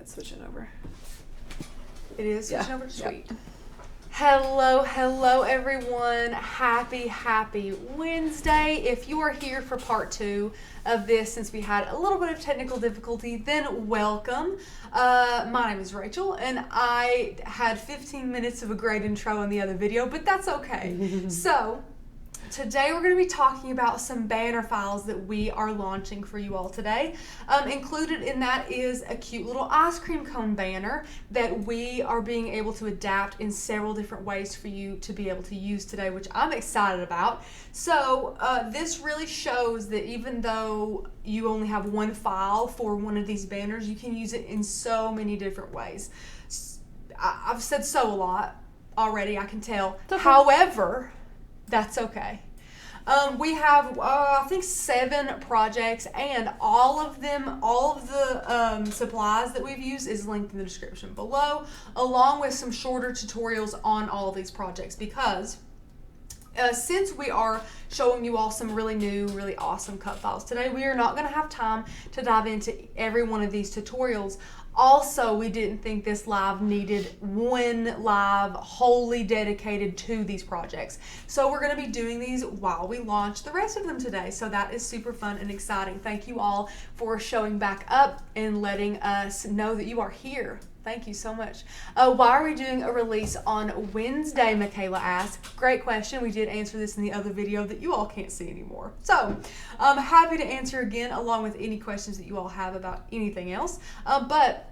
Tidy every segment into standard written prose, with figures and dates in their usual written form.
it's switching over. It is switching over to sweet. Yep. Hello everyone. Happy Wednesday. If you are here for part 2 of this, since we had a little bit of technical difficulty, then welcome. My name is Rachel, and I had 15 minutes of a great intro in the other video, but that's okay. So today we're going to be talking about some banner files that we are launching for you all today. Included in that is a cute little ice cream cone banner that we are being able to adapt in several different ways for you to be able to use today, which I'm excited about. So this really shows that even though you only have one file for one of these banners, you can use it in so many different ways. I've said so a lot already, I can tell. Okay. However, that's okay. We have, I think 7 projects, and all of the supplies that we've used is linked in the description below, along with some shorter tutorials on all of these projects, because since we are showing you all some really new, really awesome cut files today, we are not going to have time to dive into every one of these tutorials. Also, we didn't think this live needed one live wholly dedicated to these projects. So we're going to be doing these while we launch the rest of them today. So that is super fun and exciting. Thank you all for showing back up and letting us know that you are here. Thank you so much. Why are we doing a release on Wednesday, Michaela asked. Great question. We did answer this in the other video that you all can't see anymore. So I'm happy to answer again, along with any questions that you all have about anything else. But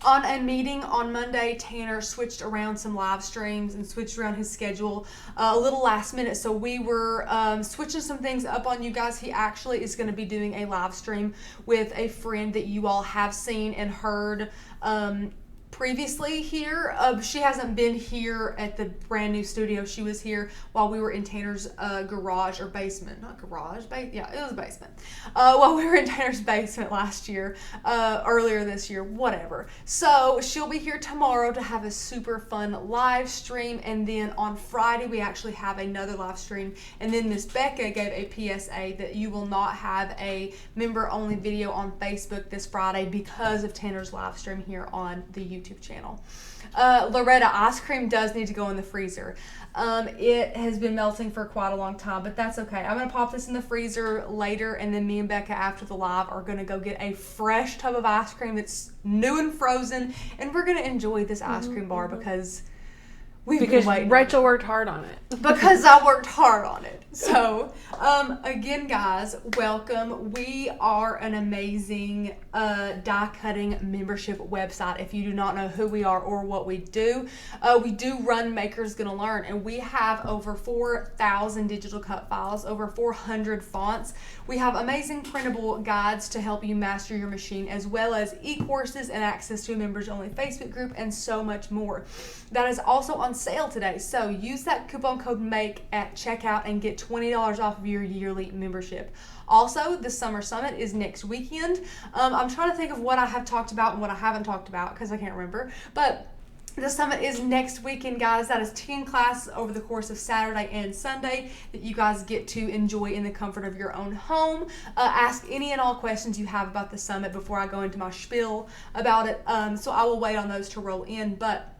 on a meeting on Monday, Tanner switched around some live streams and switched around his schedule a little last minute. So we were switching some things up on you guys. He actually is going to be doing a live stream with a friend that you all have seen and heard previously here. She hasn't been here at the brand new studio. She was here while we were in Tanner's garage or basement. Not garage, yeah, it was a basement. While we were in Tanner's basement last year, earlier this year, whatever. So she'll be here tomorrow to have a super fun live stream, and then on Friday we actually have another live stream, and then Miss Becca gave a PSA that you will not have a member only video on Facebook this Friday because of Tanner's live stream here on the YouTube channel. Loretta, ice cream does need to go in the freezer. It has been melting for quite a long time, but that's okay. I'm going to pop this in the freezer later, and then me and Becca after the live are going to go get a fresh tub of ice cream that's new and frozen, and we're going to enjoy this ice cream bar because been waiting. Rachel worked hard on it. Because I worked hard on it. So, again, guys, welcome. We are an amazing die cutting membership website. If you do not know who we are or what we do run Makers Gonna Learn, and we have over 4,000 digital cut files, over 400 fonts. We have amazing printable guides to help you master your machine, as well as e-courses and access to a members only Facebook group, and so much more. That is also on sale today, so use that coupon code MAKE at checkout and get $20 off of your yearly membership. Also, the Summer Summit is next weekend. I'm trying to think of what I have talked about and what I haven't talked about because I can't remember, but the summit is next weekend, guys. That is 10 classes over the course of Saturday and Sunday that you guys get to enjoy in the comfort of your own home. Ask any and all questions you have about the summit before I go into my spiel about it, so I will wait on those to roll in, but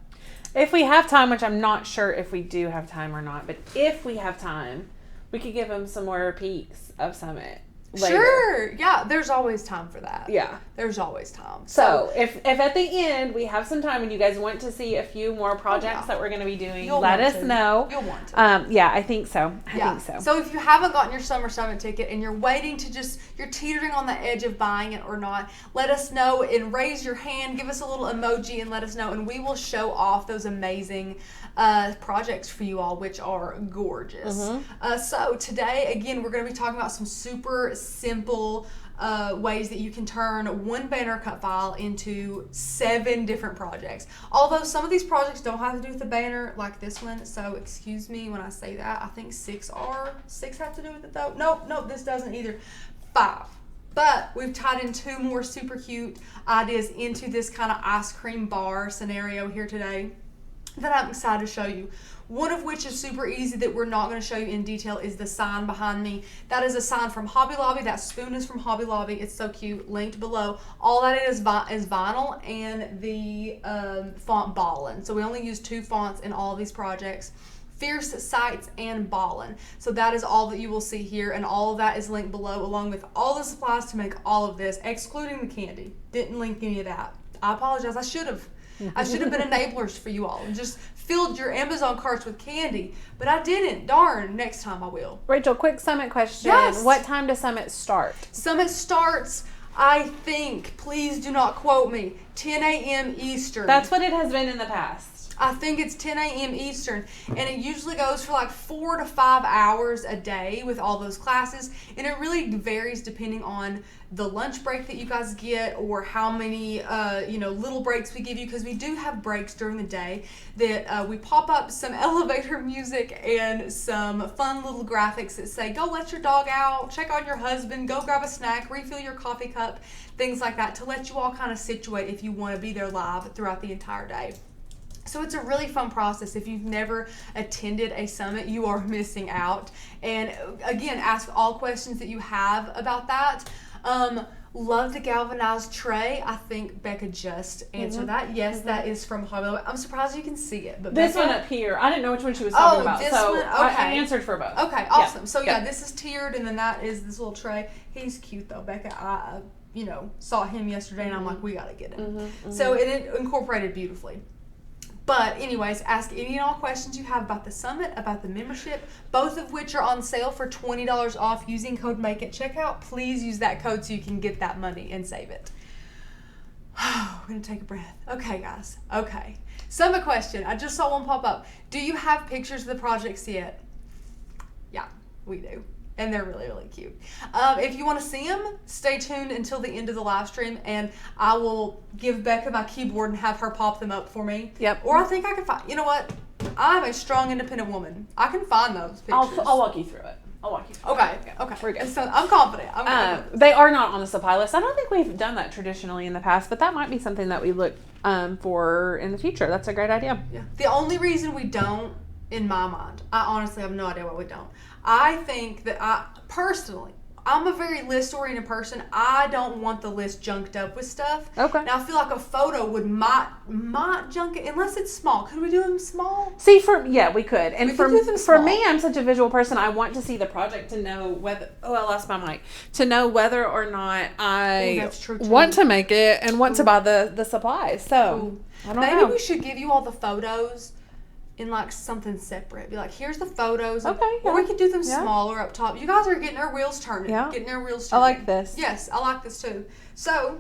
if we have time, which I'm not sure if we do have time or not, but if we have time, we could give them some more peeks of Summit later. Sure. Yeah, there's always time for that. Yeah. There's always time. So if at the end we have some time and you guys want to see a few more projects that we're going to be doing, let us know. You'll want to. Yeah, I think so. I think so. So if you haven't gotten your Summer Summit ticket and you're waiting to you're teetering on the edge of buying it or not, let us know and raise your hand, give us a little emoji and let us know, and we will show off those amazing projects for you all, which are gorgeous. So today, again, we're going to be talking about some super simple ways that you can turn one banner cut file into 7 different projects. Although some of these projects don't have to do with the banner, like this one, so excuse me when I say that. I think 6 have to do with it though. Nope, this doesn't either. 5. But we've tied in 2 more super cute ideas into this kind of ice cream bar scenario here today. that I'm excited to show you. One of which is super easy that we're not going to show you in detail is the sign behind me. That is a sign from Hobby Lobby. That spoon is from Hobby Lobby. It's so cute. Linked below. All that is vinyl and the font Ballin. So we only use 2 fonts in all of these projects. Fierce Sights and Ballin. So that is all that you will see here, and all of that is linked below along with all the supplies to make all of this, excluding the candy. Didn't link any of that. I apologize. I should have. I should have been enablers for you all and just filled your Amazon carts with candy, but I didn't. Darn, next time I will. Rachel, quick Summit question. Yes. What time does Summit start? Summit starts, I think, please do not quote me, 10 a.m. Eastern. That's what it has been in the past. I think it's 10 a.m. Eastern, and it usually goes for like 4 to 5 hours a day with all those classes, and it really varies depending on the lunch break that you guys get or how many little breaks we give you, because we do have breaks during the day that we pop up some elevator music and some fun little graphics that say go let your dog out, check on your husband, go grab a snack, refill your coffee cup, things like that, to let you all kind of situate if you want to be there live throughout the entire day. So it's a really fun process. If you've never attended a summit, you are missing out. And again, ask all questions that you have about that. Love the galvanized tray. I think Becca just answered that. Yes, that is from Hobby Lobby. I'm surprised you can see it. But this Becca, one up here, I didn't know which one she was talking about. This So one? Okay. I answered for both. Okay, awesome. Yeah. So yeah, this is tiered, and then that is this little tray. He's cute though, Becca. I saw him yesterday, and I'm like, we gotta get him. So it incorporated beautifully. But anyways, ask any and all questions you have about the summit, about the membership, both of which are on sale for $20 off using code MAKE at checkout. Please use that code so you can get that money and save it. We're going to take a breath. Okay, guys. Okay. Summit question. I just saw one pop up. Do you have pictures of the projects yet? Yeah, we do. And they're really, really cute. If you want to see them, stay tuned until the end of the live stream, and I will give Becca my keyboard and have her pop them up for me. Yep. Or I think I can find, you know what? I'm a strong, independent woman. I can find those pictures. I'll walk you through it. Okay. We're good. So I'm confident. They are not on the supply list. I don't think we've done that traditionally in the past, but that might be something that we look for in the future. That's a great idea. Yeah. The only reason we don't, in my mind, I honestly have no idea why we don't. I think that I'm a very list-oriented person. I don't want the list junked up with stuff. Okay. Now, I feel like a photo might junk it, unless it's small. Could we do them small? See, we could. And we could do them for small. me, I'm such a visual person. I want to see the project to know whether, I lost my mic, to know whether or not I that's true, too. want to make it and want to buy the supplies. So, I don't know. Maybe we should give you all the photos in like something separate. Be like, here's the photos. Okay. Or we could do them Yeah. smaller up top. You guys are getting our wheels turning. Yeah. I I like this. Yes, I like this too. So,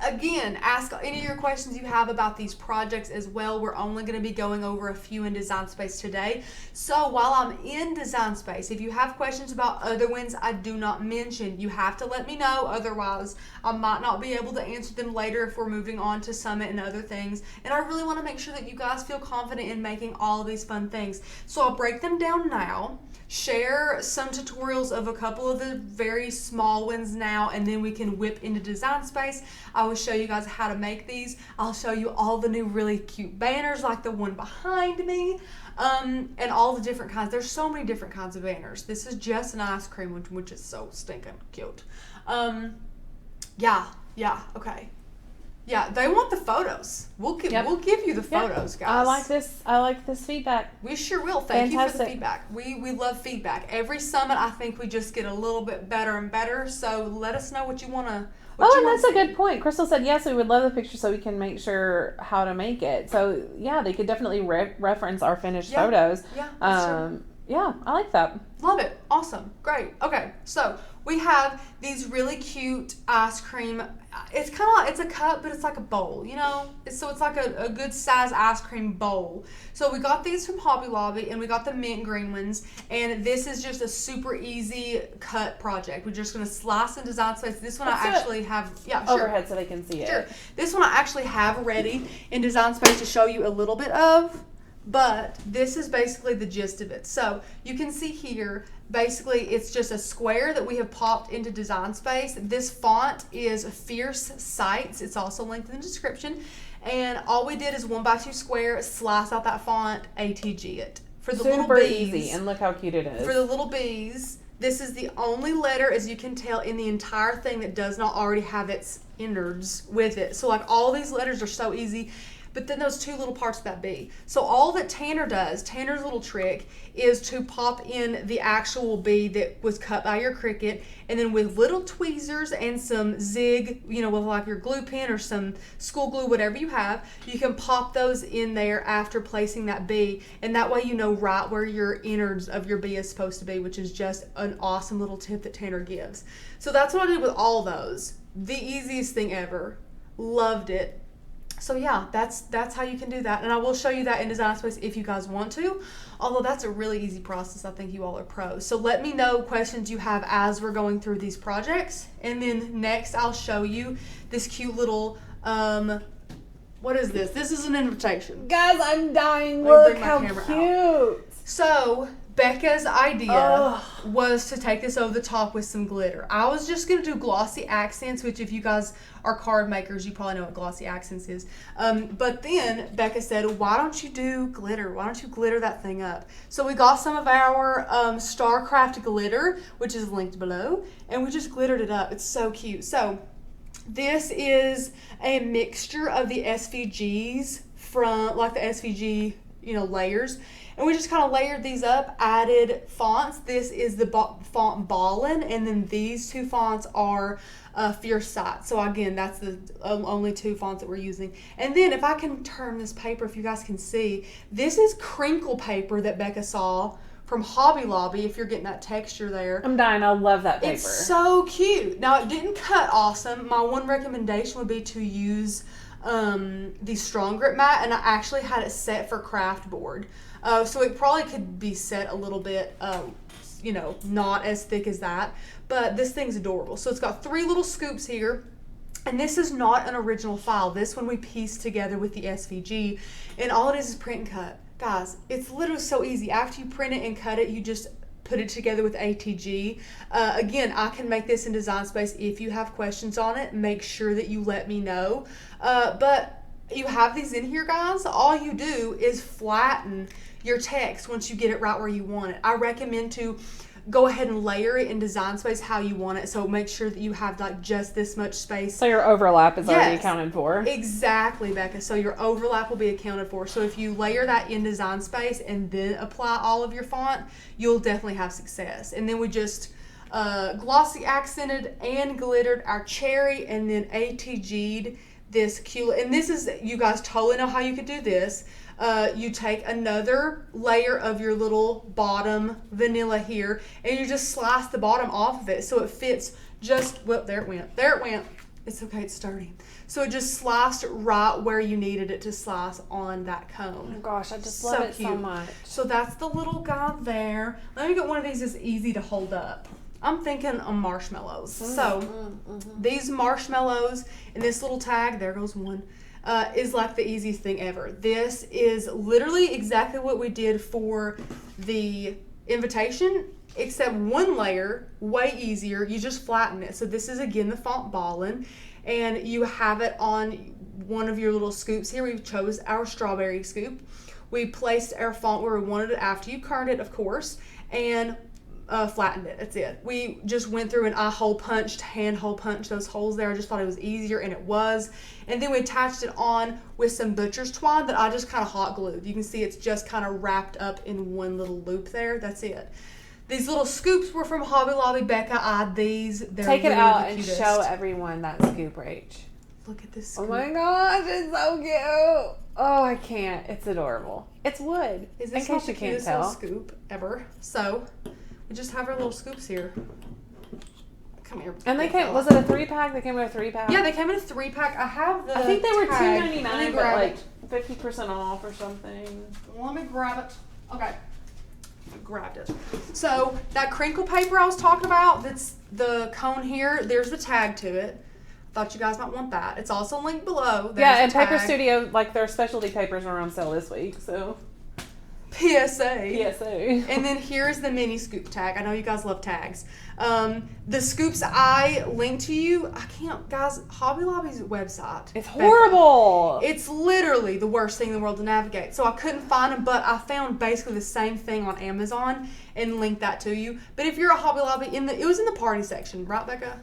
again, ask any of your questions you have about these projects as well. We're only going to be going over a few in Design Space today. So while I'm in Design Space, if you have questions about other ones I do not mention, you have to let me know. Otherwise, I might not be able to answer them later if we're moving on to Summit and other things. And I really want to make sure that you guys feel confident in making all of these fun things. So I'll break them down now. Share some tutorials of a couple of the very small ones now, and then we can whip into Design Space. I will show you guys how to make these. I'll show you all the new really cute banners like the one behind me, and all the different kinds. There's so many different kinds of banners. This is just an ice cream one, which is so stinking cute. Okay. Yeah, they want the photos. We'll give you the photos, guys. I like this feedback. We sure will. Thank you for the Fantastic. feedback. We love feedback. Every summit, I think we just get a little bit better and better. So let us know what you want to. And that's a good point. Crystal said, yes, we would love the picture so we can make sure how to make it. So, yeah, they could definitely reference our finished photos. Yeah, that's true. Yeah, I like that. Love it. Awesome. Great. Okay, so we have these really cute ice cream. It's kind of like, it's a cup, but it's like a bowl, you know? So it's like a good size ice cream bowl. So we got these from Hobby Lobby, and we got the mint green ones. And this is just a super easy cut project. We're just going to slice in Design Space. This one I actually have, overhead so they can see it. Sure. This one I actually have ready in Design Space to show you a little bit of. but this is basically the gist of it. So you can see here, basically it's just a square that we have popped into Design Space. This font is Fierce Sights. It's also linked in the description. And all we did is 1x2 square, slice out that font, ATG it. For the little bees, easy, and look how cute it is. For the little bees, this is the only letter, as you can tell, in the entire thing that does not already have its innards with it. So like all these letters are so easy. But then those two little parts of that bee. So all that Tanner does, Tanner's little trick, is to pop in the actual bee that was cut by your Cricut, and then with little tweezers and some zig, you know, with like your glue pen or some school glue, whatever you have, you can pop those in there after placing that bee, and that way you know right where your innards of your bee is supposed to be, which is just an awesome little tip that Tanner gives. So that's what I did with all those. The easiest thing ever. Loved it. So yeah, that's how you can do that. And I will show you that in Design Space if you guys want to. Although that's a really easy process. I think you all are pros. So let me know questions you have as we're going through these projects. And then next I'll show you this cute little, what is this? This is an invitation. Guys, I'm dying. Look how cute. Out. So Becca's idea was to take this over the top with some glitter. I was just going to do glossy accents, which if you guys are card makers, you probably know what glossy accents is. But then Becca said, why don't you do glitter? Why don't you glitter that thing up? So we got some of our StarCraft glitter, which is linked below, and we just glittered it up. It's so cute. So this is a mixture of the SVGs from, like the SVG, you know, layers. And we just kind of layered these up, added fonts. This is the font Ballin, and then these two fonts are Fierce Sights. So again, that's the only two fonts that we're using. And then if I can turn this paper, if you guys can see, this is crinkle paper that Becca saw from Hobby Lobby, if you're getting that texture there. I'm dying. I love that paper. It's so cute. Now, it didn't cut awesome. My one recommendation would be to use the Strong Grip mat, and I actually had it set for craft board. So it probably could be set a little bit, you know, not as thick as that, but this thing's adorable. So it's got 3 little scoops here, and this is not an original file. This one we pieced together with the SVG, and all it is print and cut. Guys, it's literally so easy. After you print it and cut it, you just put it together with ATG. Again, I can make this in Design Space. If you have questions on it, make sure that you let me know. But you have these in here, guys. All you do is flatten your text once you get it right where you want it. I recommend to go ahead and layer it in Design Space how you want it. So make sure that you have like just this much space. So your overlap is already accounted for. Exactly, Becca. So your overlap will be accounted for. So if you layer that in Design Space and then apply all of your font, you'll definitely have success. And then we just glossy accented and glittered our cherry, and then ATG'd this cute, and this is, you guys totally know how you could do this. You take another layer of your little bottom vanilla here, and you just slice the bottom off of it so it fits just, well, there it went. It's okay, it's sturdy. So it just sliced right where you needed it to slice on that cone. Oh my gosh, I just love it so much. So that's the little guy there. Let me get one of these that's easy to hold up. I'm thinking of marshmallows. These marshmallows and this little tag, there goes one, is like the easiest thing ever. This is literally exactly what we did for the invitation, except one layer, way easier. You just flatten it. So this is, again, the font Ballin, and you have it on one of your little scoops here. We chose our strawberry scoop. We placed our font where we wanted it after you kerned it, of course, and flattened it. That's it. We just went through and hand hole punched those holes there. I just thought it was easier, and it was. And then we attached it on with some butcher's twine that I just kind of hot glued. You can see it's just kind of wrapped up in one little loop there. That's it. These little scoops were from Hobby Lobby. Becca eyed these. They're Take it out and show everyone that scoop, Rach. Look at this scoop. Oh my gosh, it's so cute. Oh, I can't. It's adorable. It's wood. Is this not the cutest little scoop ever? So we just have our little scoops here. Come here. And they came, was it a 3-pack? They came in a 3-pack? Yeah, they came in a 3-pack. I have the I think they were tag. $2.99, but like 50% off or something. Let me grab it. Okay. I grabbed it. So that crinkle paper I was talking about, that's the cone here, there's the tag to it. Thought you guys might want that. It's also linked below. There's yeah, and Paper Studio, like their specialty papers are on sale this week, so. PSA. PSA. And then here's the mini scoop tag. I know you guys love tags. The scoops I linked to you, I can't, guys, Hobby Lobby's website. It's horrible. It's literally the worst thing in the world to navigate. So I couldn't find them, but I found basically the same thing on Amazon and linked that to you. But if you're a Hobby Lobby, it was in the party section, right, Becca?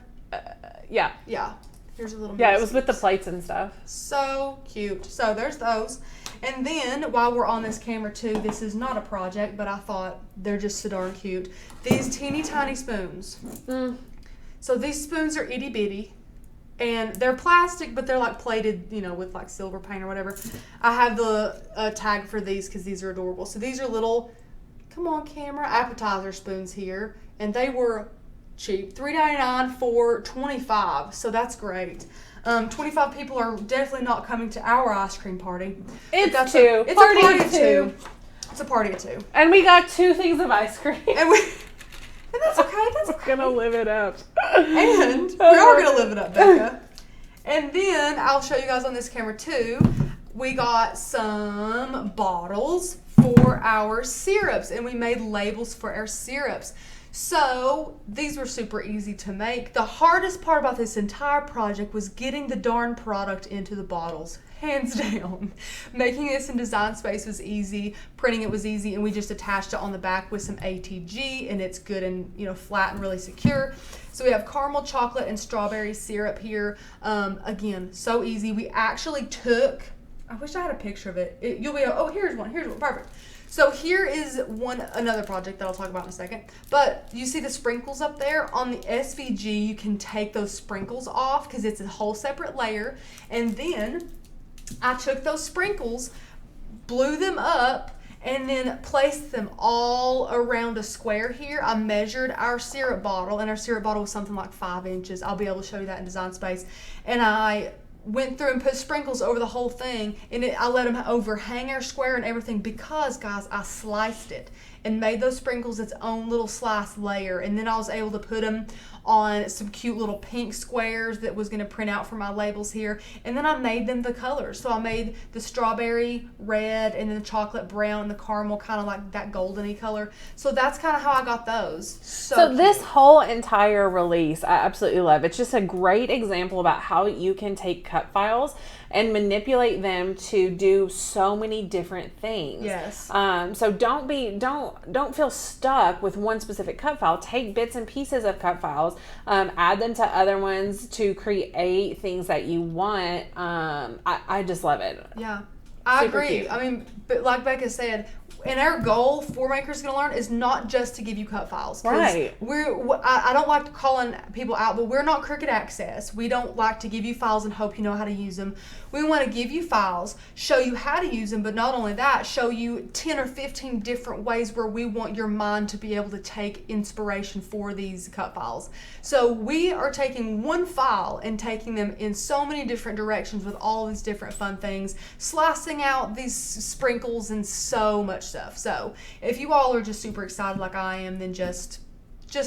Yeah. Yeah. Here's a little. Yeah, it was with the plates and stuff. So cute. So there's those. And then, while we're on this camera too, this is not a project, but I thought they're just so darn cute. These teeny tiny spoons. So these spoons are itty bitty. And they're plastic, but they're like plated, with like silver paint or whatever. I have the tag for these because these are adorable. So these are little, come on camera, appetizer spoons here. And they were cheap. $3.99 for 25. So that's great. 25 people are definitely not coming to our ice cream party. It's two. It's a party of two. It's a party of two. And we got 2 things of ice cream. And that's okay. That's okay. We're gonna live it up. And we are gonna live it up, Becca. And then I'll show you guys on this camera too. We got some bottles for our syrups, and we made labels for our syrups. So these were super easy to make. The hardest part about this entire project was getting the darn product into the bottles, hands down. Making this in Design Space was easy, printing it was easy, and we just attached it on the back with some ATG, and it's good and flat and really secure. So we have caramel, chocolate, and strawberry syrup here. Again, so easy. We actually took, I wish I had a picture of it. You'll be, oh, here's one, perfect. So here is another project that I'll talk about in a second. But you see the sprinkles up there? On the SVG, you can take those sprinkles off because it's a whole separate layer. And then I took those sprinkles, blew them up, and then placed them all around a square here. I measured our syrup bottle, and our syrup bottle was something like 5 inches. I'll be able to show you that in Design Space. And I went through and put sprinkles over the whole thing, and I let them overhang our square and everything because, guys, I sliced it and made those sprinkles its own little slice layer. And then I was able to put them on some cute little pink squares that was going to print out for my labels here. And then I made them the colors. So I made the strawberry red, and then the chocolate brown, and the caramel kind of like that golden-y color. So that's kind of how I got those. So this whole entire release, I absolutely love. It's just a great example about how you can take cut files and manipulate them to do so many different things. Yes. So don't feel stuck with one specific cut file. Take bits and pieces of cut files, add them to other ones to create things that you want. I just love it. Yeah, I Super agree. cute. I mean, but like Becca said, and our goal for Makers Gonna Learn is not just to give you cut files. Right. I don't like calling people out, but we're not Cricut Access. We don't like to give you files and hope you know how to use them. We want to give you files, show you how to use them, but not only that, show you 10 or 15 different ways where we want your mind to be able to take inspiration for these cut files. So we are taking one file and taking them in so many different directions with all these different fun things, slicing out these sprinkles and so much stuff. So if you all are just super excited like I am, then just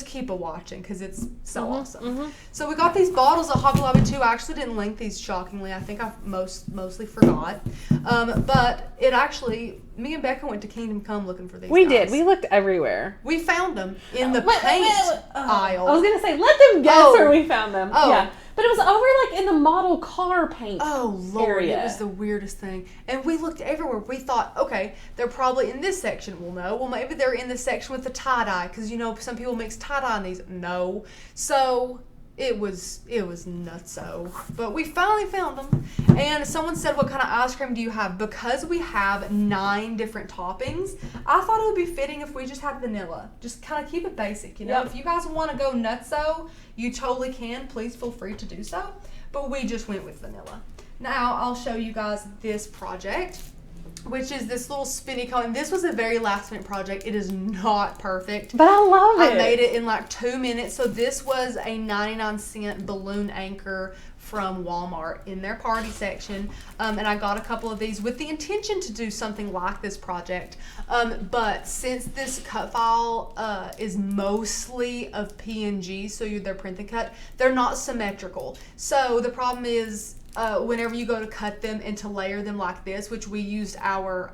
keep watching because it's so awesome. So we got these bottles at Hobby Lobby too. I actually didn't link these, shockingly. I think I mostly forgot. But it actually, me and Becca went to Kingdom Come looking for these. We guys. did. We looked everywhere. We found them in the paint aisle. I was gonna say, let them guess where we found them. Oh. Yeah, but it was over like in the model car paint. Oh Lord, area. It was the weirdest thing. And we looked everywhere. We thought, okay, they're probably in this section. We'll know. Well, maybe they're in the section with the tie-dye because some people mix tie-dye in these. No. So it was nutso. But we finally found them. And someone said, what kind of ice cream do you have? Because we have 9 different toppings, I thought it would be fitting if we just had vanilla. Just kind of keep it basic, Yep. If you guys want to go nutso, you totally can. Please feel free to do so. But we just went with vanilla. Now I'll show you guys this project, which is this little spinny cone. This was a very last minute project. It is not perfect. But I love it. I made it in like 2 minutes. So this was a 99-cent balloon anchor from Walmart in their party section. And I got a couple of these with the intention to do something like this project. But since this cut file is mostly of PNG, so they're print and cut, they're not symmetrical. So the problem is whenever you go to cut them and to layer them like this, which we used our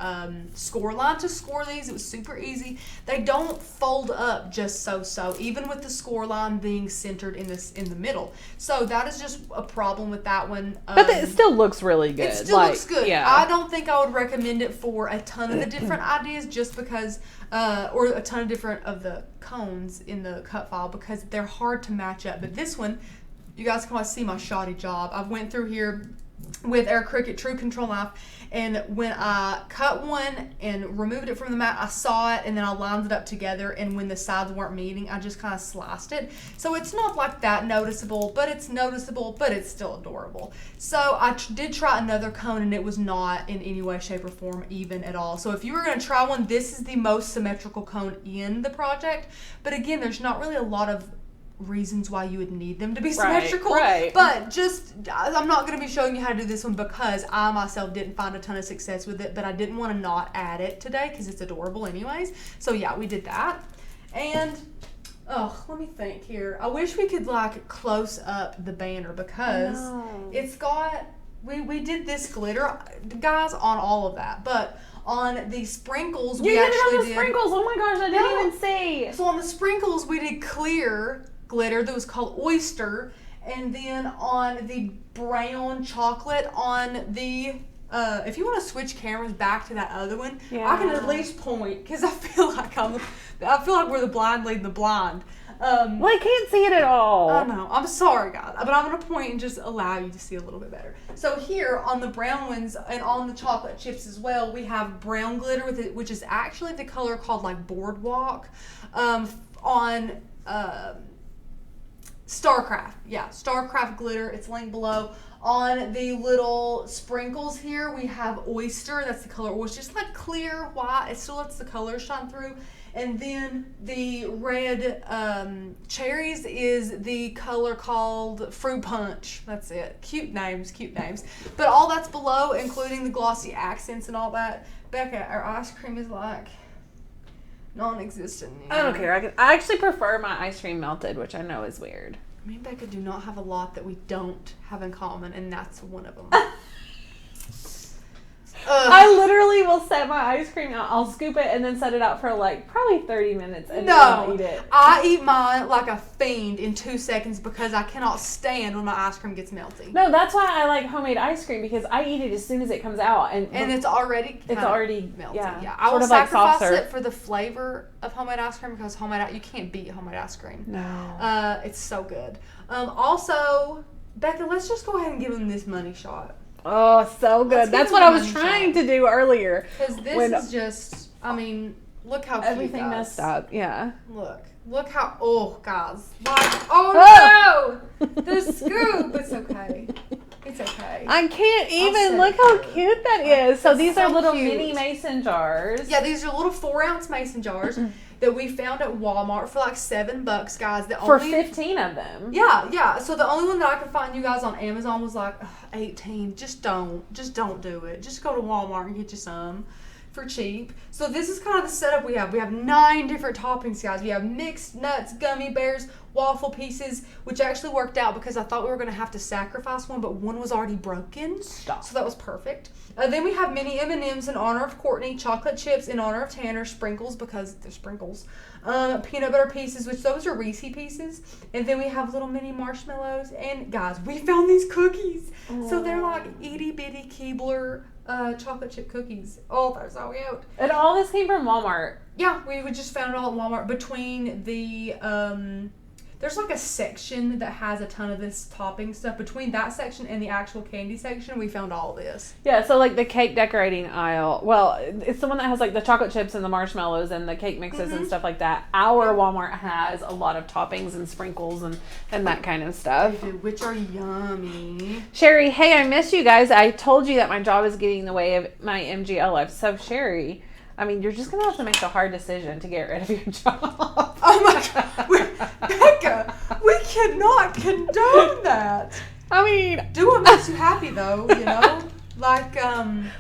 score line to score these. It was super easy. They don't fold up just so, even with the score line being centered in the middle. So that is just a problem with that one. But it still looks really good. It still looks good. Yeah. I don't think I would recommend it for a ton of the different ideas, just because, or a ton of different of the cones in the cut file, because they're hard to match up. But this one, you guys can always see my shoddy job. I went through here with our Cricut True Control knife, and when I cut one and removed it from the mat, I saw it, and then I lined it up together, and when the sides weren't meeting, I just kind of sliced it. So it's not like that noticeable, but it's still adorable. So I did try another cone, and it was not in any way, shape, or form even at all. So if you were going to try one, this is the most symmetrical cone in the project. But again, there's not really a lot of reasons why you would need them to be symmetrical, right. But just I'm not going to be showing you how to do this one because I myself didn't find a ton of success with it, but I didn't want to not add it today because it's adorable anyways. So yeah, we did that. And let me think here. I wish we could like close up the banner because it's got we did this glitter, guys, on all of that, but on the sprinkles we actually did sprinkles. Oh my gosh, I didn't even see. So on the sprinkles we did clear glitter that was called Oyster, and then on the brown chocolate on the if you want to switch cameras back to that other one, I can at least point because I feel like we're the blind leading the blind. Well, I can't see it at all. I know. I'm sorry, guys, but I'm going to point and just allow you to see a little bit better. So here on the brown ones and on the chocolate chips as well, we have brown glitter with it, which is actually the color called like Boardwalk, on Starcraft. Yeah, Starcraft glitter. It's linked below. On the little sprinkles here, we have Oyster. That's the color. It's just like clear white. It still lets the color shine through. And then the red cherries is the color called Fruit Punch. That's it. Cute names. But all that's below, including the glossy accents and all that. Becca, our ice cream is like non-existent. I don't care. I actually prefer my ice cream melted, which I know is weird. Me and Becca do not have a lot that we don't have in common, and that's one of them. I literally will set my ice cream out. I'll scoop it and then set it out for like probably 30 minutes and then I'll eat it. I eat mine like a fiend in 2 seconds because I cannot stand when my ice cream gets melty. No, that's why I like homemade ice cream, because I eat it as soon as it comes out. And it's already melty. Yeah. I will sacrifice it for the flavor of homemade ice cream because you can't beat homemade ice cream. No. It's so good. Also, Becca, let's just go ahead and give them this money shot. Oh, so good. That's what I was trying to do earlier. Because this is just, look how cute, everything messed up. Yeah. Look how, guys. No! The scoop. It's okay. It's okay. I can't even. Look how cute that is. So these are little cute. mini mason jars. Yeah, these are little 4-ounce mason jars that we found at Walmart for like $7, guys. For 15 of them. Yeah. So the only one that I could find, you guys, on Amazon was like 18. Just don't do it. Just go to Walmart and get you some for cheap. So this is kind of the setup we have. We have 9 different toppings, guys. We have mixed nuts, gummy bears, waffle pieces, which actually worked out because I thought we were going to have to sacrifice one, but one was already broken. Stop. So that was perfect. Then we have mini M&Ms in honor of Courtney, chocolate chips in honor of Tanner, sprinkles because they're sprinkles, peanut butter pieces, which those are Reese pieces, and then we have little mini marshmallows. And guys, we found these cookies. So they're like itty bitty Keebler chocolate chip cookies. Oh, they're so cute. And all this came from Walmart. Yeah, we just found it all at Walmart. Between the there's like a section that has a ton of this topping stuff. Between that section and the actual candy section, we found all this. Yeah, so like the cake decorating aisle. Well, it's the one that has like the chocolate chips and the marshmallows and the cake mixes and stuff like that. Our Walmart has a lot of toppings and sprinkles and that kind of stuff. They do, which are yummy. Sherry, hey, I miss you guys. I told you that my job is getting in the way of my MGL life. So Sherry, you're just going to have to make the hard decision to get rid of your job. Oh my God. Becca, we cannot condone that. Do what makes you happy, though, you know? Like,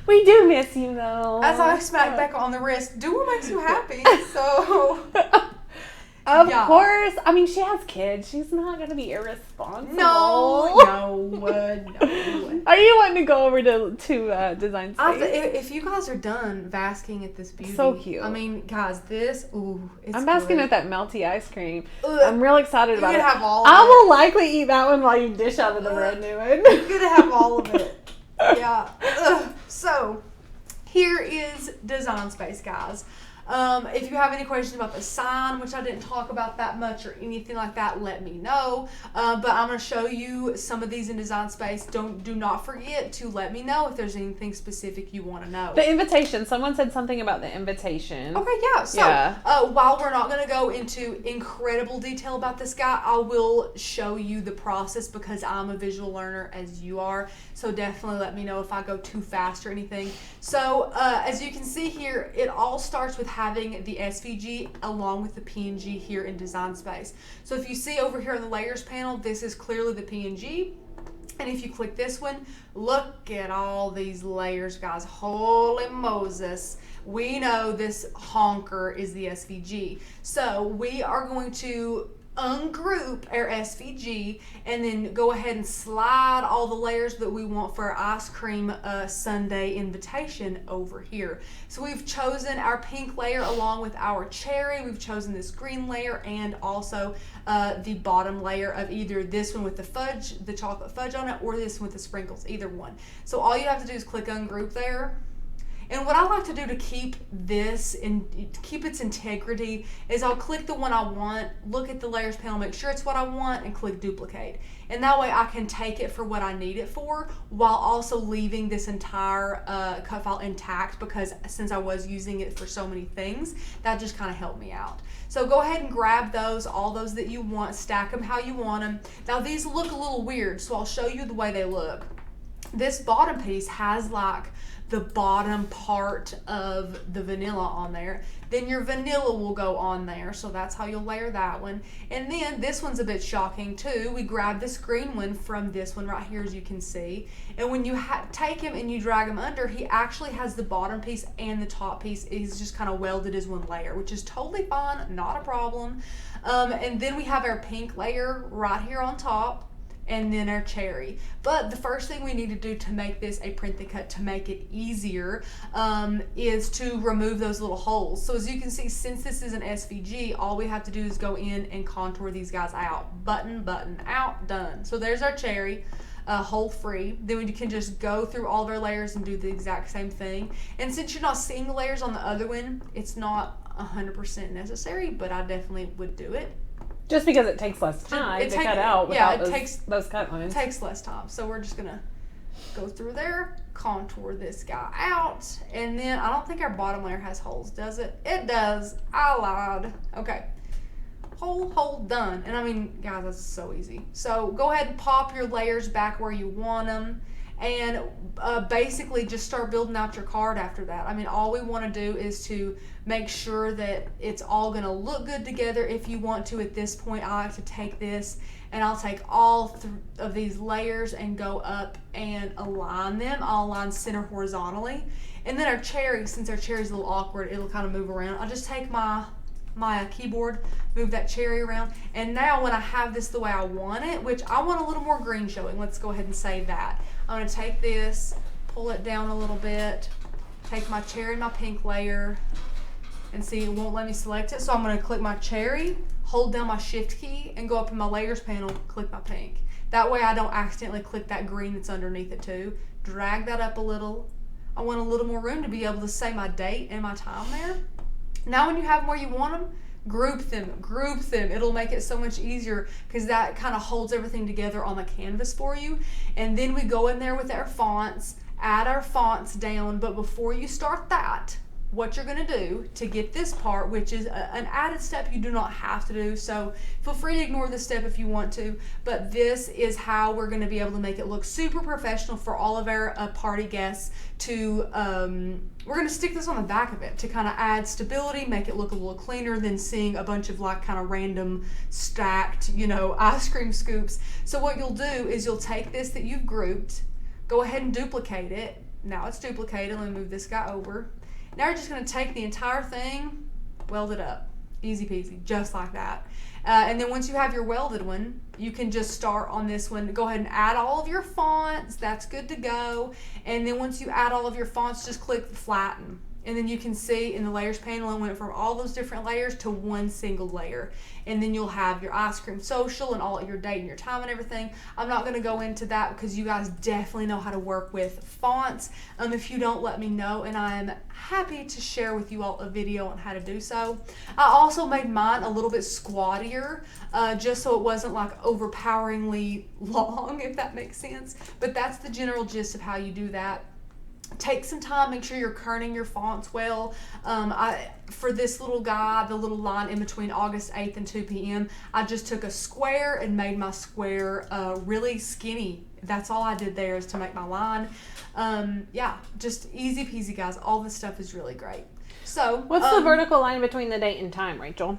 we do miss you, though. As I smack Becca on the wrist, do what makes you happy, so. Of course. She has kids. She's not going to be irresponsible. No. Are you wanting to go over to Design Space? If you guys are done basking at this beauty. So cute. I mean, guys, this, it's I'm basking good. at that melty ice cream. Ugh. I'm real excited about You're it. gonna have all of I it. will likely eat that one while you dish out of the brand new one. You're gonna have all of it. Yeah. So, here is Design Space, guys. If you have any questions about the sign, which I didn't talk about that much or anything like that, let me know. But I'm going to show you some of these in Design Space. Do not forget to let me know if there's anything specific you want to know. The invitation. Someone said something about the invitation. Okay, yeah. So, while we're not going to go into incredible detail about this guy, I will show you the process because I'm a visual learner as you are. So definitely let me know if I go too fast or anything. So, as you can see here, it all starts with having the SVG along with the PNG here in Design Space. So if you see over here on the layers panel, this is clearly the PNG. And if you click this one, look at all these layers, guys. Holy Moses. We know this honker is the SVG. So we are going to ungroup our SVG and then go ahead and slide all the layers that we want for our ice cream sundae invitation over here. So we've chosen our pink layer along with our cherry. We've chosen this green layer and also the bottom layer of either this one with the fudge, the chocolate fudge on it, or this one with the sprinkles, either one. So all you have to do is click ungroup there. And what I like to do to keep this and keep its integrity is I'll click the one I want, look at the layers panel, make sure it's what I want, and click duplicate. And that way I can take it for what I need it for while also leaving this entire cut file intact, because since I was using it for so many things, that just kind of helped me out. So go ahead and grab those, all those that you want, stack them how you want them. Now these look a little weird, so I'll show you the way they look. This bottom piece has like the bottom part of the vanilla on there. Then your vanilla will go on there, so that's how you'll layer that one. And then this one's a bit shocking too. We grab this green one from this one right here, as you can see. And when you take him and you drag him under, he actually has the bottom piece and the top piece is just kind of welded as one layer, which is totally fine, not a problem. And then we have our pink layer right here on top, and then our cherry. But the first thing we need to do to make this a print to cut, to make it easier, is to remove those little holes. So as you can see, since this is an SVG, all we have to do is go in and contour these guys out. Button, button, out, done. So there's our cherry, hole free. Then we can just go through all of our layers and do the exact same thing. And since you're not seeing the layers on the other one, it's not 100% necessary, but I definitely would do it. Just because it takes less time to cut out without those cut lines. It takes less time. So we're just going to go through there, contour this guy out, and then I don't think our bottom layer has holes, does it? It does. I lied. Okay. Hole, done. And I mean, guys, that's so easy. So go ahead and pop your layers back where you want them. And basically just start building out your card after that. I mean, all we want to do is to make sure that it's all going to look good together. If you want to, at this point, I like to take this and I'll take all of these layers and go up and align them. I'll align center horizontally. And then our cherry, since our cherry is a little awkward, it'll kind of move around. I'll just take my keyboard, move that cherry around, and now when I have this the way I want it, which I want a little more green showing, let's go ahead and save that. I'm going to take this, pull it down a little bit, take my cherry and my pink layer, and see, it won't let me select it, so I'm going to click my cherry, hold down my shift key, and go up in my layers panel, click my pink. That way I don't accidentally click that green that's underneath it too. Drag that up a little. I want a little more room to be able to say my date and my time there. Now when you have them where you want them, group them. It'll make it so much easier because that kind of holds everything together on the canvas for you. And then we go in there with our fonts, add our fonts down, but before you start that, what you're going to do to get this part, which is an added step you do not have to do, so feel free to ignore this step if you want to, but this is how we're going to be able to make it look super professional for all of our party guests to we're going to stick this on the back of it to kind of add stability, make it look a little cleaner than seeing a bunch of like kind of random stacked, you know, ice cream scoops. So what you'll do is you'll take this that you've grouped, go ahead and duplicate it. Now it's duplicated. Let me move this guy over. Now you're just going to take the entire thing, weld it up. Easy peasy, just like that. And then once you have your welded one, you can just start on this one. Go ahead and add all of your fonts. That's good to go. And then once you add all of your fonts, just click flatten. And then you can see in the layers panel, it went from all those different layers to one single layer. And then you'll have your ice cream social and all your date and your time and everything. I'm not gonna go into that because you guys definitely know how to work with fonts. If you don't, let me know, and I'm happy to share with you all a video on how to do so. I also made mine a little bit squattier, just so it wasn't like overpoweringly long, if that makes sense. But that's the general gist of how you do that. Take some time, make sure you're kerning your fonts well. For this little guy, the little line in between August 8th and 2 p.m., I just took a square and made my square really skinny. That's all I did there is to make my line. Yeah, just easy peasy, guys. All this stuff is really great. So, what's the vertical line between the date and time, Rachel?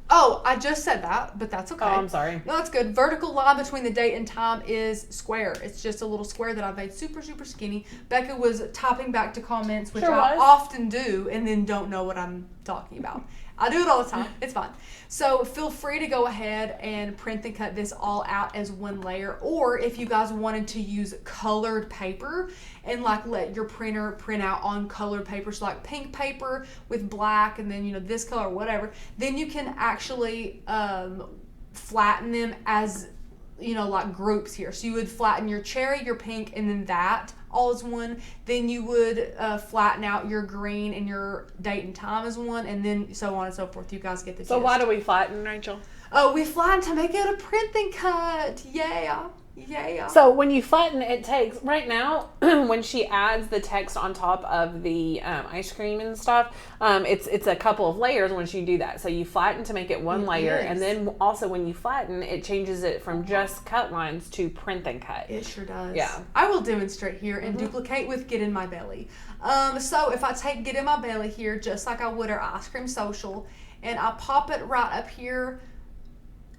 Oh, I just said that, but that's okay. Oh, I'm sorry. No, that's good. Vertical line between the date and time is square. It's just a little square that I made super, super skinny. Becca was typing back to comments, which I often do, and then don't know what I'm talking about. I do it all the time. It's fine. So feel free to go ahead and print and cut this all out as one layer. Or if you guys wanted to use colored paper and like let your printer print out on colored paper, so like pink paper with black and then, you know, this color or whatever, then you can actually flatten them as, you know, like groups here. So you would flatten your cherry, your pink, and then that all as one. Then you would flatten out your green and your date and time as one, and then so on and so forth. You guys get the gist. So why do we flatten, Rachel? Oh, we flatten to make it a print and cut. Yeah. Yeah. So when you flatten, it takes, right now, when she adds the text on top of the ice cream and stuff, it's a couple of layers once you do that. So you flatten to make it one layer, and then also when you flatten, it changes it from just cut lines to print and cut. It sure does. Yeah. I will demonstrate here and duplicate with Get in My Belly. So if I take Get in My Belly here, just like I would our ice cream social, and I pop it right up here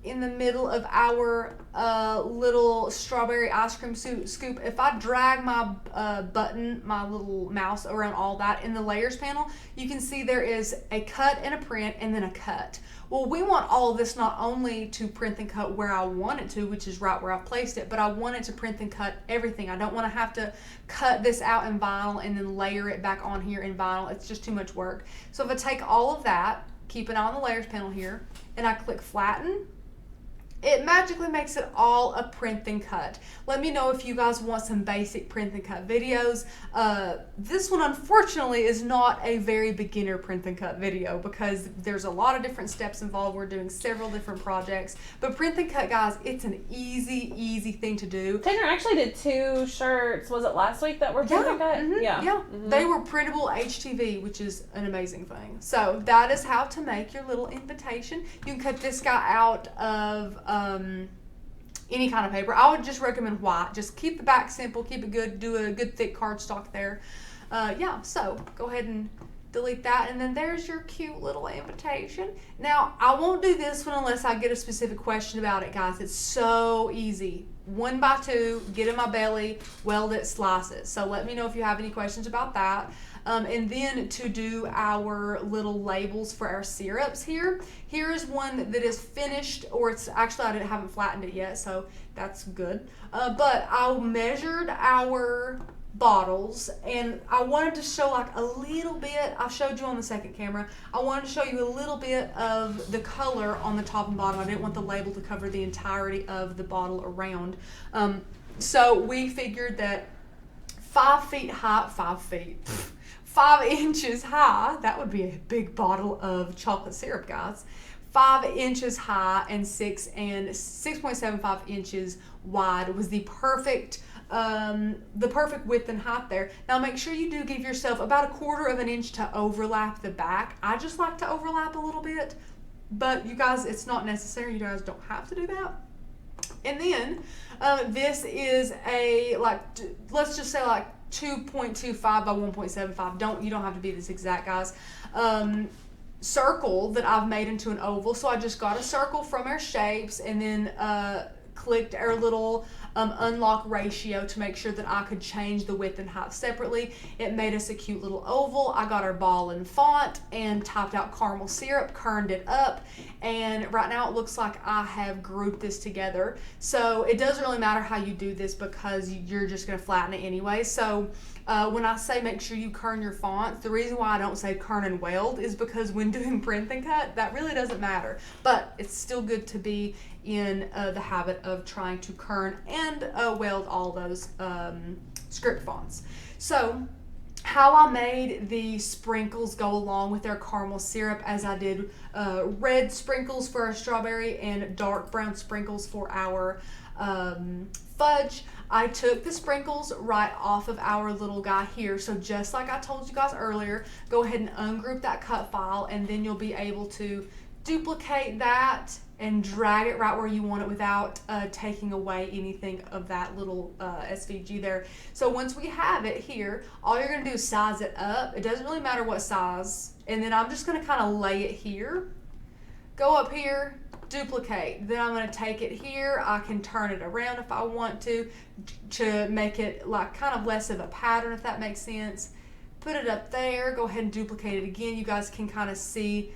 in the middle of our little strawberry ice cream scoop, if I drag my button, my little mouse around all that in the layers panel, you can see there is a cut and a print and then a cut. Well, we want all of this not only to print and cut where I want it to, which is right where I've placed it, but I want it to print and cut everything. I don't want to have to cut this out in vinyl and then layer it back on here in vinyl. It's just too much work. So if I take all of that, keep it on the layers panel here, and I click flatten, it magically makes it all a print and cut. Let me know if you guys want some basic print and cut videos. This one, unfortunately, is not a very beginner print and cut video because there's a lot of different steps involved. We're doing several different projects. But print and cut, guys, it's an easy thing to do. Tanner actually did 2 shirts, was it last week, that were print and cut? Yeah. They were printable HTV, which is an amazing thing. So that is how to make your little invitation. You can cut this guy out of any kind of paper. I would just recommend white. Just keep the back simple, keep it good, do a good thick cardstock there. Yeah, so go ahead and delete that, and then there's your cute little invitation. Now, I won't do this one unless I get a specific question about it, guys. It's so easy. 1 by 2, Get in My Belly, weld it, slice it. So let me know if you have any questions about that. And then to do our little labels for our syrups here. Here's one that is finished, or it's actually, I haven't flattened it yet, so that's good. But I measured our bottles, and I wanted to show like a little bit. I showed you on the second camera. I wanted to show you a little bit of the color on the top and bottom. I didn't want the label to cover the entirety of the bottle around. So we figured that 5 inches high, that would be a big bottle of chocolate syrup, guys. 5 inches high and 6.75 inches wide was the perfect width and height there. Now make sure you do give yourself about 1/4 of an inch to overlap the back. I just like to overlap a little bit, but you guys, it's not necessary. You guys don't have to do that. And then this is a, like, let's just say like 2.25 by 1.75. You don't have to be this exact, guys. Circle that I've made into an oval. So I just got a circle from our shapes and then clicked our little unlock ratio to make sure that I could change the width and height separately. It made us a cute little oval. I got our Ballin Font and typed out caramel syrup, kerned it up, and right now it looks like I have grouped this together. So it doesn't really matter how you do this because you're just going to flatten it anyway. So when I say make sure you kern your fonts, the reason why I don't say kern and weld is because when doing print and cut, that really doesn't matter. But it's still good to be in the habit of trying to kern and weld all those script fonts. So how I made the sprinkles go along with our caramel syrup, as I did red sprinkles for our strawberry and dark brown sprinkles for our fudge. I took the sprinkles right off of our little guy here. So just like I told you guys earlier, go ahead and ungroup that cut file, and then you'll be able to duplicate that and drag it right where you want it without taking away anything of that little SVG there. So once we have it here, all you're gonna do is size it up. It doesn't really matter what size. And then I'm just gonna kind of lay it here, go up here, duplicate. Then I'm gonna take it here. I can turn it around if I want to make it like kind of less of a pattern, if that makes sense. Put it up there, go ahead and duplicate it again. You guys can kind of see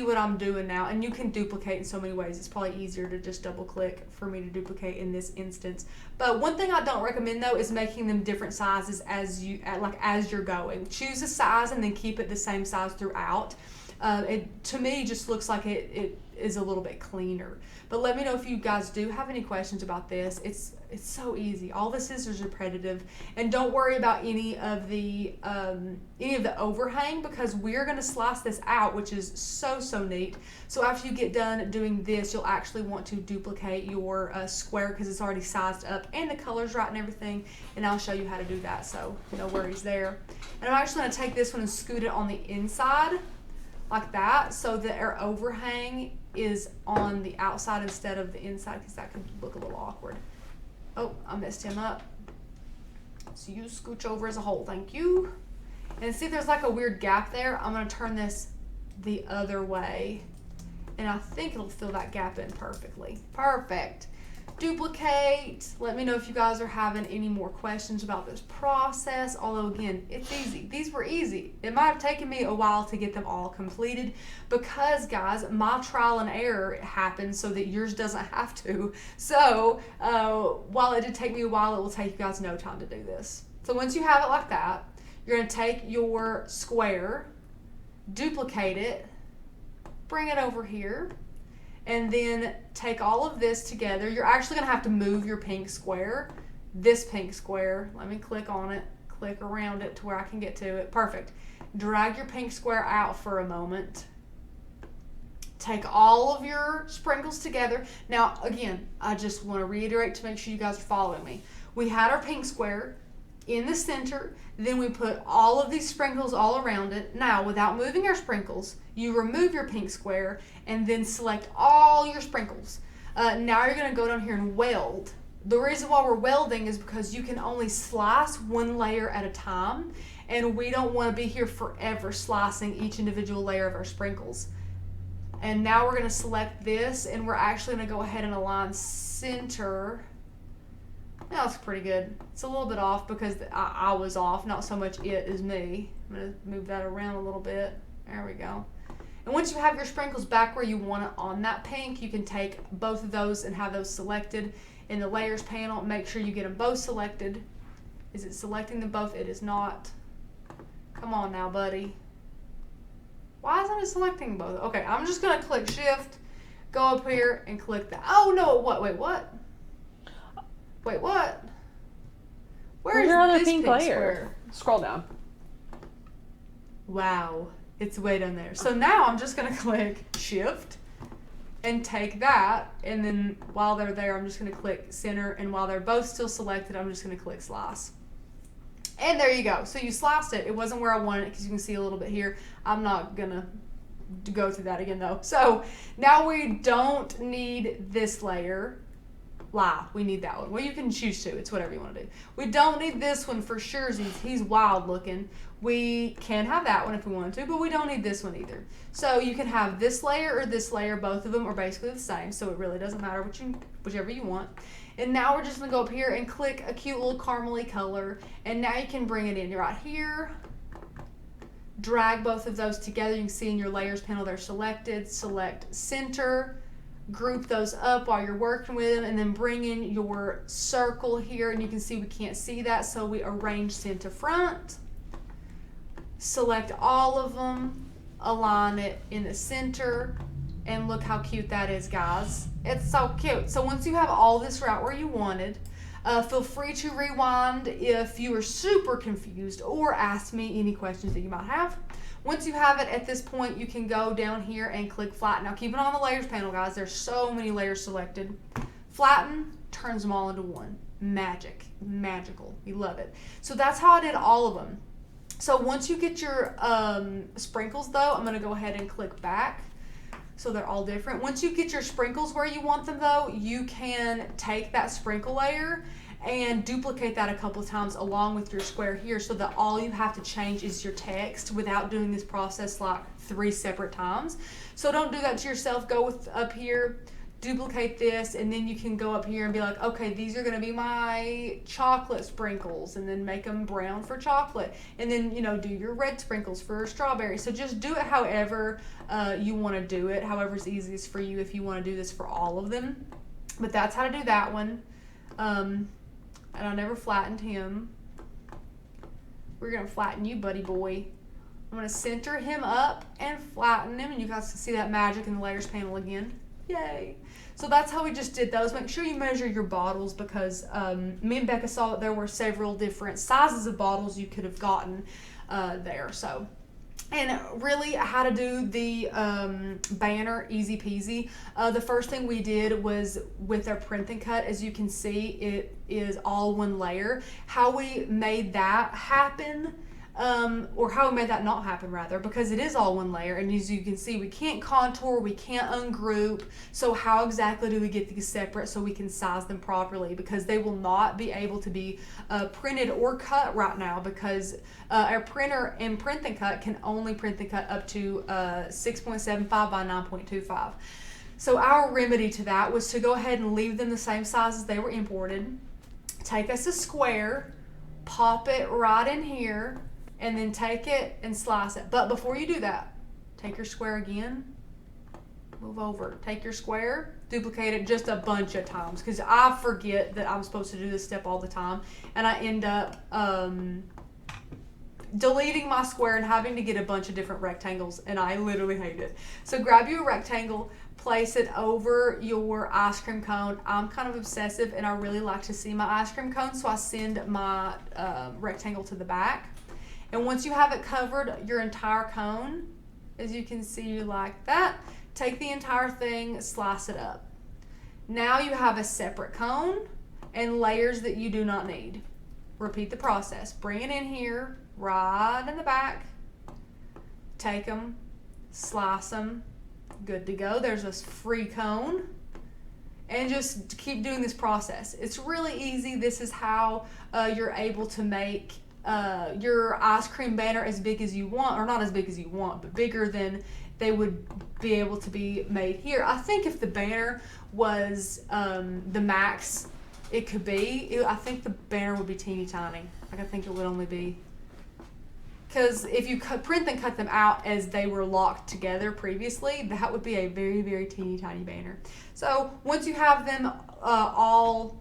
what I'm doing now, and you can duplicate in so many ways. It's probably easier to just double click for me to duplicate in this instance. But one thing I don't recommend though is making them different sizes as you're going. Choose a size and then keep it the same size throughout. It to me just looks like it is a little bit cleaner. But let me know if you guys do have any questions about this. It's so easy. All the scissors are repetitive, and don't worry about any of the overhang, because we're going to slice this out, which is so neat. So after you get done doing this, you'll actually want to duplicate your square because it's already sized up and the color's right and everything, and I'll show you how to do that, so no worries there. And I'm actually going to take this one and scoot it on the inside like that, so that our overhang is on the outside instead of the inside, because that could look a little awkward. Oh, I messed him up. So you scooch over as a whole, thank you. And see if there's like a weird gap there. I'm gonna turn this the other way, and I think it'll fill that gap in perfectly. Perfect. Duplicate. Let me know if you guys are having any more questions about this process. Although again, it's easy. These were easy. It might have taken me a while to get them all completed because, guys, my trial and error happens so that yours doesn't have to. So while it did take me a while, it will take you guys no time to do this. So once you have it like that, you're going to take your square, duplicate it, bring it over here, and then take all of this together. You're actually gonna have to move your pink square, this pink square. Let me click on it, click around it to where I can get to it. Perfect. Drag your pink square out for a moment. Take all of your sprinkles together. Now, again, I just wanna reiterate to make sure you guys are following me. We had our pink square in the center, then we put all of these sprinkles all around it. Now, without moving our sprinkles, you remove your pink square and then select all your sprinkles. Now you're gonna go down here and weld. The reason why we're welding is because you can only slice one layer at a time, and we don't wanna be here forever slicing each individual layer of our sprinkles. And now we're gonna select this, and we're actually gonna go ahead and align center. That looks pretty good. It's a little bit off because I was off, not so much it as me. I'm gonna move that around a little bit. There we go. And once you have your sprinkles back where you want it on that pink, you can take both of those and have those selected in the layers panel. Make sure you get them both selected. Is it selecting them both? It is not. Come on now, buddy. Why isn't it selecting both? Okay, I'm just gonna click shift, go up here and click that. Oh no, what? Wait, what? Wait, what? Where's your other this pink layer? square? Scroll down. Wow, it's way down there. So now I'm just gonna click shift and take that, and then while they're there, I'm just gonna click center, and while they're both still selected, I'm just gonna click slice. And there you go. So you sliced it. It wasn't where I wanted it because you can see a little bit here. I'm not gonna go through that again though. So now we don't need this layer. We need that one. Well, you can choose to. It's whatever you want to do. We don't need this one for sure. He's wild looking. We can have that one if we wanted to, but we don't need this one either. So you can have this layer or this layer. Both of them are basically the same, so it really doesn't matter whichever you want. And now we're just gonna go up here and click a cute little caramely color. And now you can bring it in right here. Drag both of those together. You can see in your layers panel they're selected. Select center. Group those up while you're working with them, and then bring in your circle here, and you can see we can't see that, so we arrange center front. Select all of them, align it in the center, and look how cute that is, guys. It's so cute. So once you have all this right where you wanted, feel free to rewind if you are super confused or ask me any questions that you might have. Once you have it at this point, you can go down here and click flatten. Now keep it on the layers panel, guys. There's so many layers selected. Flatten turns them all into one. Magical. We love it. So that's how I did all of them. So once you get your sprinkles though, I'm gonna go ahead and click back. So they're all different. Once you get your sprinkles where you want them though, you can take that sprinkle layer and duplicate that a couple of times along with your square here, so that all you have to change is your text without doing this process like 3 separate times. So don't do that to yourself. Go with up here, duplicate this, and then you can go up here and be like, okay, these are going to be my chocolate sprinkles, and then make them brown for chocolate, and then, you know, do your red sprinkles for strawberry. So just do it however you want to do it, however's easiest for you, if you want to do this for all of them. But that's how to do that one. And I never flattened him. We're going to flatten you, buddy boy. I'm going to center him up and flatten him, and you guys can see that magic in the layers panel again. Yay. So that's how we just did those. Make sure you measure your bottles, because me and Becca saw that there were several different sizes of bottles you could have gotten there. So, and really how to do the banner, easy peasy. The first thing we did was with our print and cut. As you can see, it is all one layer. How we made that happen, or how we made that not happen rather, because it is all one layer, and as you can see, we can't contour, we can't ungroup. So how exactly do we get these separate so we can size them properly? Because they will not be able to be printed or cut right now, because our printer and print and cut can only print and cut up to 6.75 by 9.25. So our remedy to that was to go ahead and leave them the same size as they were imported. Take us a square, pop it right in here, and then take it and slice it. But before you do that, take your square again, move over, take your square, duplicate it just a bunch of times, because I forget that I'm supposed to do this step all the time, and I end up deleting my square and having to get a bunch of different rectangles, and I literally hate it. So grab you a rectangle, place it over your ice cream cone. I'm kind of obsessive, and I really like to see my ice cream cone, so I send my rectangle to the back. And once you have it covered your entire cone, as you can see like that, take the entire thing, slice it up. Now you have a separate cone and layers that you do not need. Repeat the process. Bring it in here, right in the back, take them, slice them, good to go. There's a free cone. And just keep doing this process. It's really easy. This is how you're able to make your ice cream banner as big as you want, or not as big as you want, but bigger than they would be able to be made here. I think if the banner was the max it could be, I think the banner would be teeny tiny. Like, I think it would only be, because if you print and cut them out as they were locked together previously, that would be a very, very teeny tiny banner. So once you have them all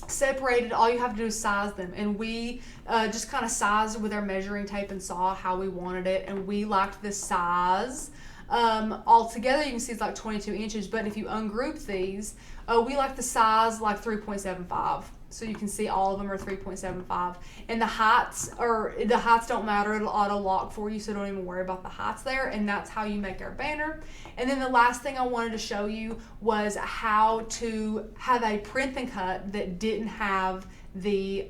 separated, all you have to do is size them, and we just kind of sized with our measuring tape and saw how we wanted it, and we liked this size. All together you can see it's like 22 inches, but if you ungroup these, we like the size like 3.75. So you can see all of them are 3.75, and the heights don't matter. It'll auto lock for you, so don't even worry about the heights there. And that's how you make our banner. And then the last thing I wanted to show you was how to have a print and cut that didn't have the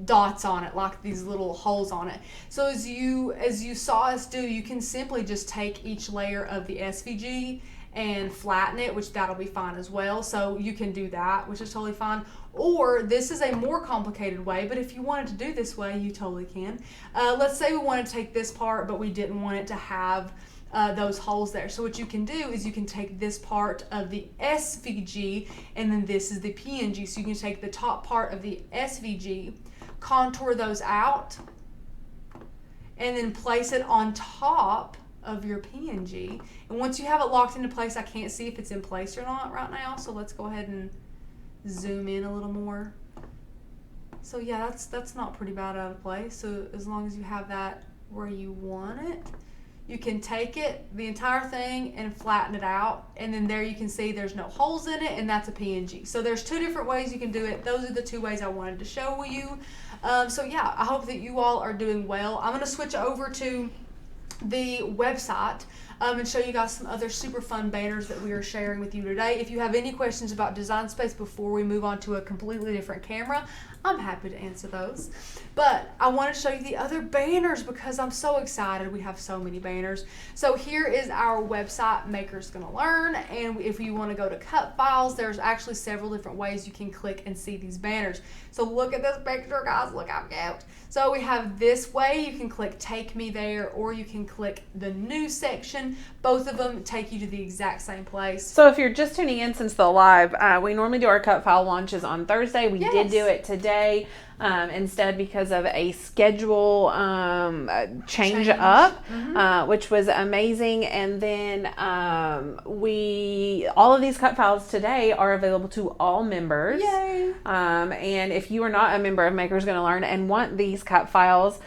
dots on it, like these little holes on it. So as you saw us do, you can simply just take each layer of the SVG and flatten it, which that'll be fine as well. So you can do that, which is totally fine. Or this is a more complicated way, but if you wanted to do this way, you totally can. Let's say we want to take this part, but we didn't want it to have those holes there. So what you can do is you can take this part of the SVG, and then this is the PNG. So you can take the top part of the SVG, contour those out, and then place it on top of your PNG. And once you have it locked into place, I can't see if it's in place or not right now, so let's go ahead and zoom in a little more. So yeah, that's not pretty bad out of place. So as long as you have that where you want it, you can take it, the entire thing, and flatten it out. And then there you can see there's no holes in it, and that's a PNG. So there's 2 different ways you can do it. Those are the 2 ways I wanted to show you. So yeah, I hope that you all are doing well. I'm gonna switch over to the website and show you guys some other super fun banners that we are sharing with you today. If you have any questions about Design Space before we move on to a completely different camera, I'm happy to answer those. But I want to show you the other banners because I'm so excited. We have so many banners. So here is our website, Maker's Gonna Learn, and if you want to go to cut files, there's actually several different ways you can click and see these banners. So look at this picture, guys. Look how cute. So we have this way. You can click Take Me There, or you can click the New section. Both of them take you to the exact same place. So if you're just tuning in since the live, we normally do our cut file launches on Thursday. We did do it today instead because of a schedule change up, which was amazing. And then all of these cut files today are available to all members. Yay! And if you are not a member of Maker's Gonna Learn and want these cut files,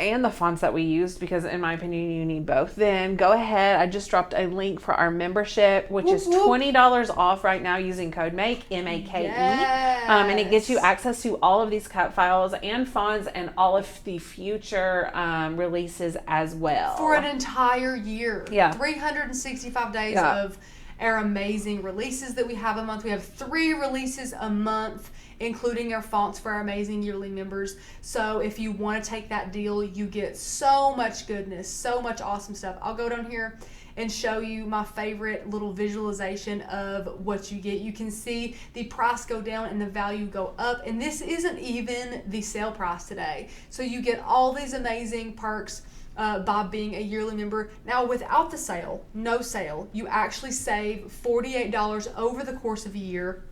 and the fonts that we used, because in my opinion you need both, then go ahead. I just dropped a link for our membership, which is $20 off right now using code MAKE, M-A-K-E. Yes. And it gets you access to all of these cut files and fonts and all of the future releases as well. For an entire year. Yeah. 365 days of our amazing releases that we have a month. We have 3 releases a month, including our fonts for our amazing yearly members. So if you want to take that deal, you get so much goodness, so much awesome stuff. I'll go down here and show you my favorite little visualization of what you get. You can see the price go down and the value go up, and this isn't even the sale price today. So you get all these amazing perks by being a yearly member. Now without the sale, no sale, you actually save $48 over the course of a year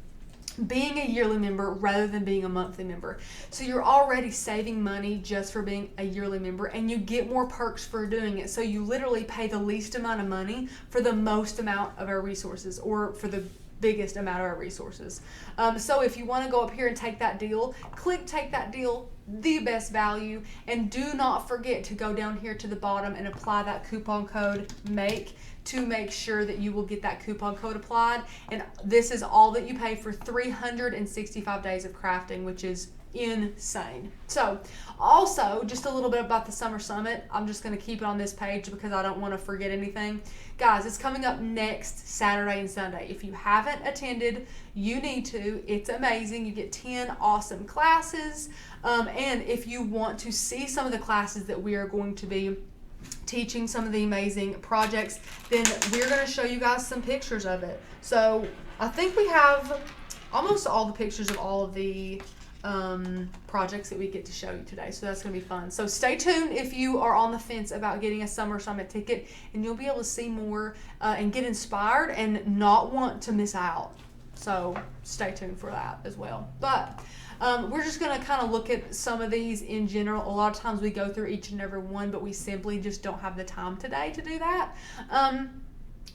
being a yearly member rather than being a monthly member. So you're already saving money just for being a yearly member, and you get more perks for doing it. So you literally pay the least amount of money for the most amount of our resources, or for the biggest amount of our resources. So if you want to go up here and take that deal, click Take That Deal, the best value, and do not forget to go down here to the bottom and apply that coupon code MAKE to make sure that you will get that coupon code applied. And this is all that you pay for 365 days of crafting, which is insane. So also, just a little bit about the Summer Summit. I'm just going to keep it on this page because I don't want to forget anything. Guys, it's coming up next Saturday and Sunday. If you haven't attended, you need to. It's amazing. You get 10 awesome classes. And if you want to see some of the classes that we are going to be teaching, some of the amazing projects, then we're going to show you guys some pictures of it. So I think we have almost all the pictures of all of the projects that we get to show you today, so that's going to be fun. So stay tuned if you are on the fence about getting a Summer Summit ticket, and you'll be able to see more and get inspired and not want to miss out. So stay tuned for that as well. But we're just going to kind of look at some of these in general. A lot of times we go through each and every one, but we simply just don't have the time today to do that.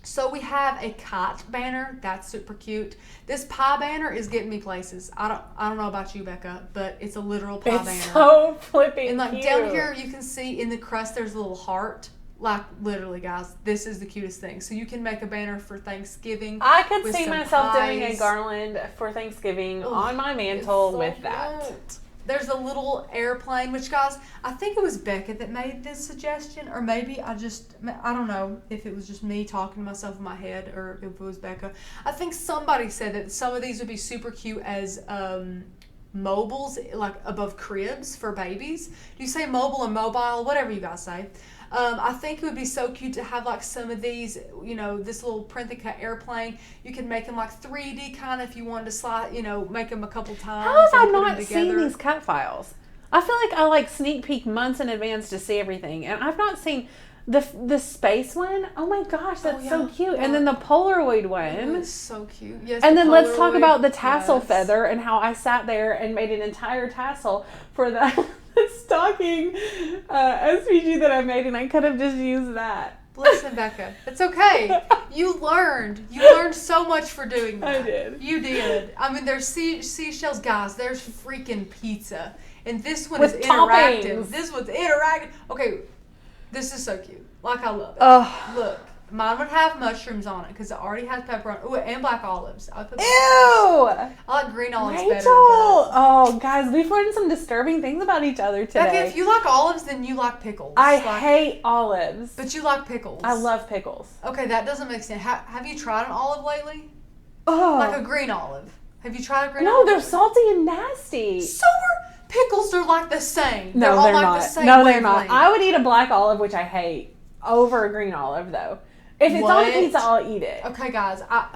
So we have a kite banner. That's super cute. This pie banner is getting me places. I don't know about you, Becca, but it's a literal pie banner. It's so flipping And like cute. down here, you can see in the crust there's a little heart. Like literally, guys, this is the cutest thing. So you can make a banner for Thanksgiving. I could with see some myself doing a pies. garland for Thanksgiving Ugh, on my mantle so with that. cute. There's a little airplane, which, guys, I think it was Becca that made this suggestion, or maybe I don't know if it was just me talking to myself in my head or if it was Becca. I think somebody said that some of these would be super cute as mobiles, like above cribs for babies. Do you say mobile or mobile? Whatever you guys say. I think it would be so cute to have like some of these, you know, this little print and cut airplane. You can make them like 3D kind of if you wanted to slide, you know, make them a couple times. How have I and put them not seen together. these cut files? I feel like I like sneak peek months in advance to see everything, and I've not seen The space one, oh my gosh, that's so cute. Yeah. And then the Polaroid one. It's so cute. Yes. And then let's Polaroid, talk about the tassel yes. feather and how I sat there and made an entire tassel for the stocking SVG that I made, and I could have just used that. Listen, Becca, it's okay. You learned so much for doing that. I did. You did. I mean, there's seashells, guys. There's freaking pizza, and this one With is interactive. toppings. This one's interactive. Okay, this is so cute. Like, I love it. Ugh. Look, mine would have mushrooms on it because it already has pepperoni. Ooh, and black olives. I would put Ew! I like green olives Rachel! better. Oh, guys, we've learned some disturbing things about each other today. Becca, if you like olives, then you like pickles. I hate olives. But you like pickles. I love pickles. Okay, that doesn't make sense. Have you tried an olive lately? Oh. Like a green olive. Have you tried a green No, olive? they're salty and nasty. So are pickles. They're like the same. No, all they're like not. The same No, they're not. wavelength. I would eat a black olive, which I hate, over a green olive, though. If it's on What? a pizza, I'll eat it. Okay, guys, I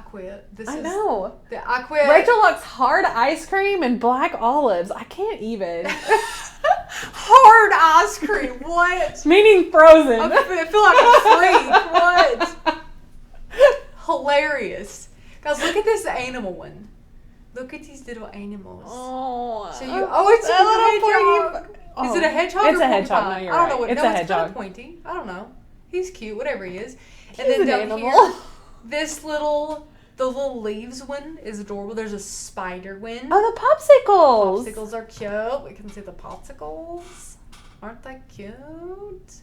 quit. I know. I quit. Rachel likes hard ice cream and black olives. I can't even. Hard ice cream. What? Meaning frozen. I feel like a freak. What? Hilarious. Guys, look at this animal one. Look at these little animals. Oh. So it's a hedgehog. Oh, Is it a hedgehog? It's or a hedgehog. porcupine? No, you're I don't know right. what. It's no, a it's hedgehog. kind of pointy. I don't know. He's cute, whatever he is. And He's then an down animal. here, the little leaves one is adorable. There's a spider one. Oh, the popsicles. Popsicles are cute. We can see the popsicles. Aren't they cute?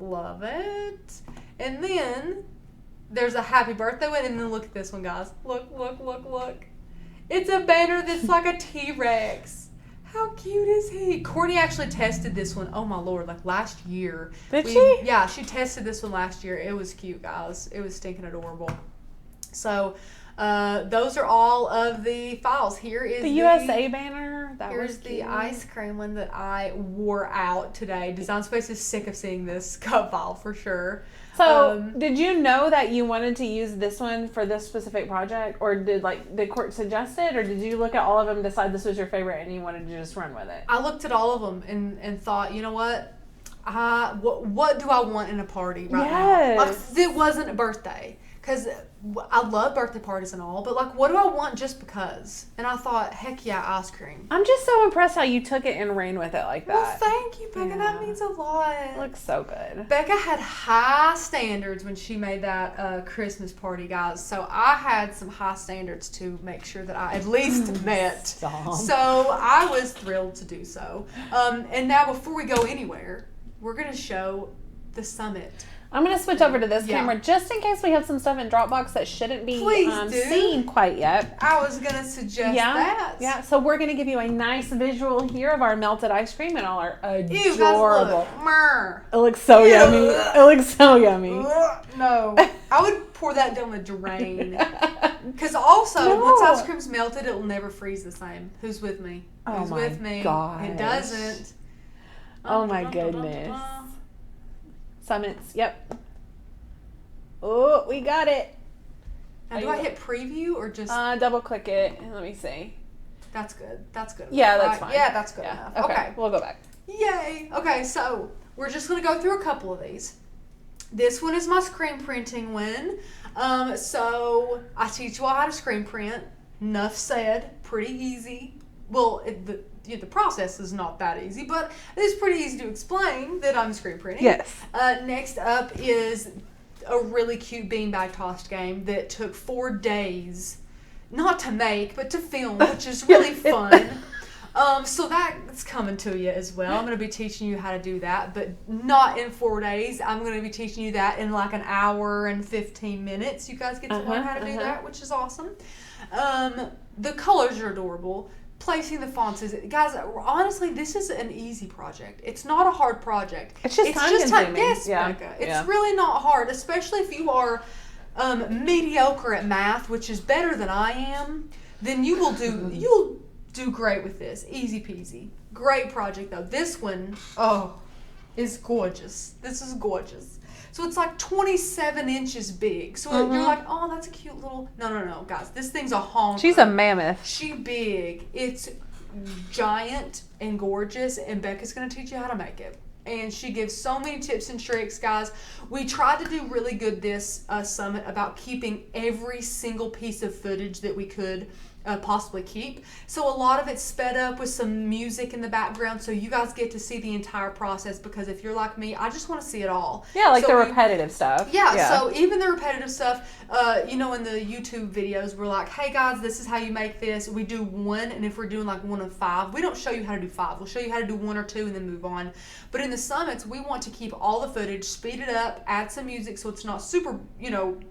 Love it. And then there's a happy birthday one. And then look at this one, guys. Look. It's a banner that's like a T-Rex. How cute is he? Courtney actually tested this one. Oh my Lord, like last year. Did she? Yeah, she tested this one last year. It was cute, guys. It was stinking adorable. So, those are all of the files. Here is The USA banner. That Here's was the cute. ice cream one that I wore out today. Design Space is sick of seeing this cut file for sure. So, did you know that you wanted to use this one for this specific project, or did Court suggest it, or did you look at all of them, decide this was your favorite, and you wanted to just run with it? I looked at all of them and thought, you know what? What do I want in a party right now? Like, it wasn't a birthday. Because I love birthday parties and all, but like, what do I want just because? And I thought, heck yeah, ice cream. I'm just so impressed how you took it and ran with it like that. Well, thank you, Becca. Yeah. That means a lot. It looks so good. Becca had high standards when she made that Christmas party, guys. So I had some high standards to make sure that I at least met. Stop. So I was thrilled to do so. And now before we go anywhere, we're going to show the summit. I'm going to switch over to this camera just in case we have some stuff in Dropbox that shouldn't be seen quite yet. I was going to suggest that. Yeah, so we're going to give you a nice visual here of our melted ice cream and all our adorable. Ew, guys, look. Myrrh. It looks so yummy. It looks so yummy. No. I would pour that down the drain. Because also, once ice cream's melted, it will never freeze the same. Who's with me? Who's with me? Gosh. It doesn't. Oh my goodness. Summits, yep. Oh, we got it. Now, do I hit preview or just... double click it and let me see. That's good. That's good. Yeah, that's fine. Yeah, that's good enough. Okay. We'll go back. Yay. Okay, so we're just going to go through a couple of these. This one is my screen printing one. So I teach you all how to screen print. Enough said. Pretty easy. Well, the process is not that easy, but it is pretty easy to explain that I'm screen printing. Yes. Next up is a really cute beanbag tossed game that took 4 days, not to make, but to film, which is really fun. So that's coming to you as well. I'm going to be teaching you how to do that, but not in 4 days. I'm going to be teaching you that in like an hour and 15 minutes. You guys get to learn how to do that, which is awesome. The colors are adorable. Placing the fonts is, guys, honestly, this is an easy project. It's not a hard project. It's just time consuming. Yes, Becca. It's really not hard, especially if you are mediocre at math, which is better than I am. Then you'll do great with this. Easy peasy. Great project though. This one, is gorgeous. This is gorgeous. So it's like 27 inches big. So you're like, oh, that's a cute little... No, guys. This thing's a honker. She's a mammoth. She big. It's giant and gorgeous, and Becca's going to teach you how to make it. And she gives so many tips and tricks, guys. We tried to do really good this summit about keeping every single piece of footage that we could possibly keep. So a lot of it's sped up with some music in the background, so you guys get to see the entire process, because if you're like me, I just want to see it all. Yeah, like so the repetitive stuff. Yeah, so even the repetitive stuff, in the YouTube videos, we're like, hey guys, this is how you make this. We do one, and if we're doing like one of 5, we don't show you how to do 5. We'll show you how to do 1 or 2 and then move on. But in the summits, we want to keep all the footage, speed it up, add some music so it's not super,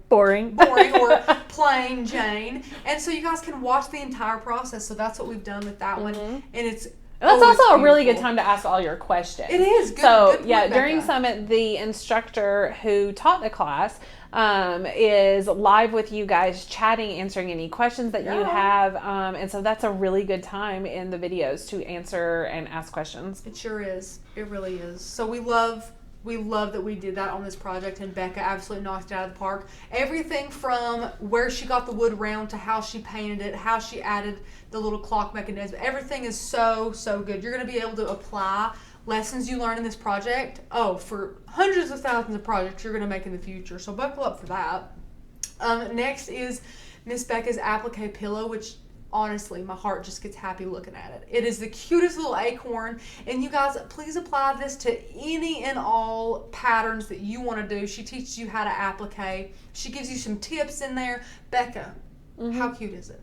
boring or plain Jane. And so you guys can watch the entire process. So that's what we've done with that one. And it's that's also a really good time to ask all your questions. It is. Good, so, good yeah, point, during Becca. Summit, the instructor who taught the class is live with you guys, chatting, answering any questions that you have. And so that's a really good time in the videos to answer and ask questions. It sure is. It really is. So we love that we did that on this project, and Becca absolutely knocked it out of the park. Everything from where she got the wood round to how she painted it, how she added the little clock mechanism. Everything is so, so good. You're going to be able to apply lessons you learn in this project, for hundreds of thousands of projects you're going to make in the future. So buckle up for that. Next is Miss Becca's applique pillow, which honestly, my heart just gets happy looking at it. It is the cutest little acorn, and you guys, please apply this to any and all patterns that you want to do. She teaches you how to applique. She gives you some tips in there. Becca, how cute is it?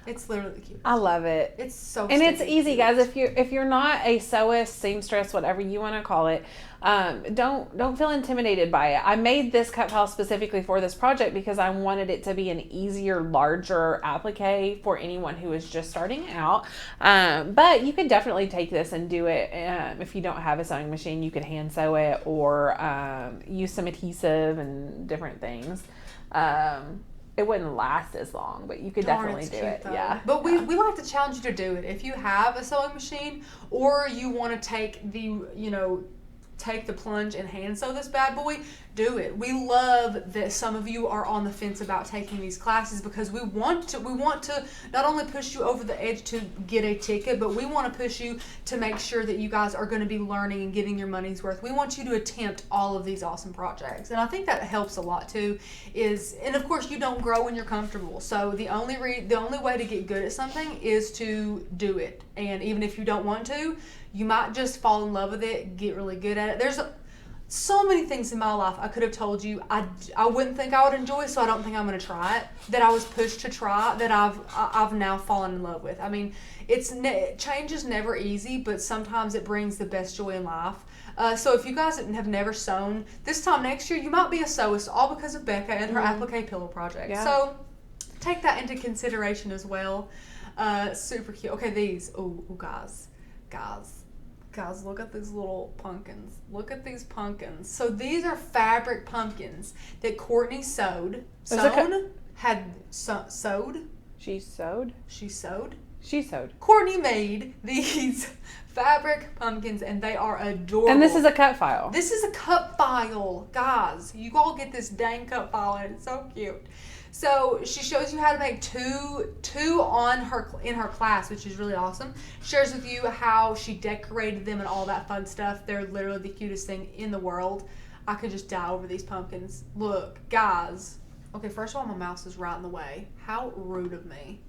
It's literally the cutest. I love it. It's so and it's easy, cute. guys. If you're not a sewist, seamstress, whatever you want to call it, don't feel intimidated by it. I made this cut file specifically for this project because I wanted it to be an easier, larger applique for anyone who is just starting out. But you could definitely take this and do it. If you don't have a sewing machine, you could hand sew it or use some adhesive and different things. It wouldn't last as long, but you could definitely do it. Though. Yeah. But we like to challenge you to do it. If you have a sewing machine, or you want to take the plunge and hand sew this bad boy, do it. We love that some of you are on the fence about taking these classes, because we want to not only push you over the edge to get a ticket, but we want to push you to make sure that you guys are going to be learning and getting your money's worth. We want you to attempt all of these awesome projects, and I think that helps a lot too. And of course, you don't grow when you're comfortable. So the only way to get good at something is to do it. And even if you don't want to, you might just fall in love with it, get really good at it. There's so many things in my life I could have told you I wouldn't think I would enjoy, so I don't think I'm going to try it, that I was pushed to try, that I've now fallen in love with. I mean, change is never easy, but sometimes it brings the best joy in life. So if you guys have never sewn, this time next year you might be a sewist, all because of Becca and her applique pillow project. Yeah. So take that into consideration as well. Super cute. Okay, these. Oh, guys, look at these little pumpkins. Look at these pumpkins. So these are fabric pumpkins that Courtney sewed. Sewed? She sewed? She sewed? She sewed. Courtney made these fabric pumpkins, and they are adorable. And this is a cut file. This is a cut file. Guys, you all get this dang cut file, and it's so cute. So she shows you how to make two in her class, which is really awesome. Shares with you how she decorated them and all that fun stuff. They're literally the cutest thing in the world. I could just die over these pumpkins. Look, guys. Okay, first of all, my mouse is right in the way. How rude of me.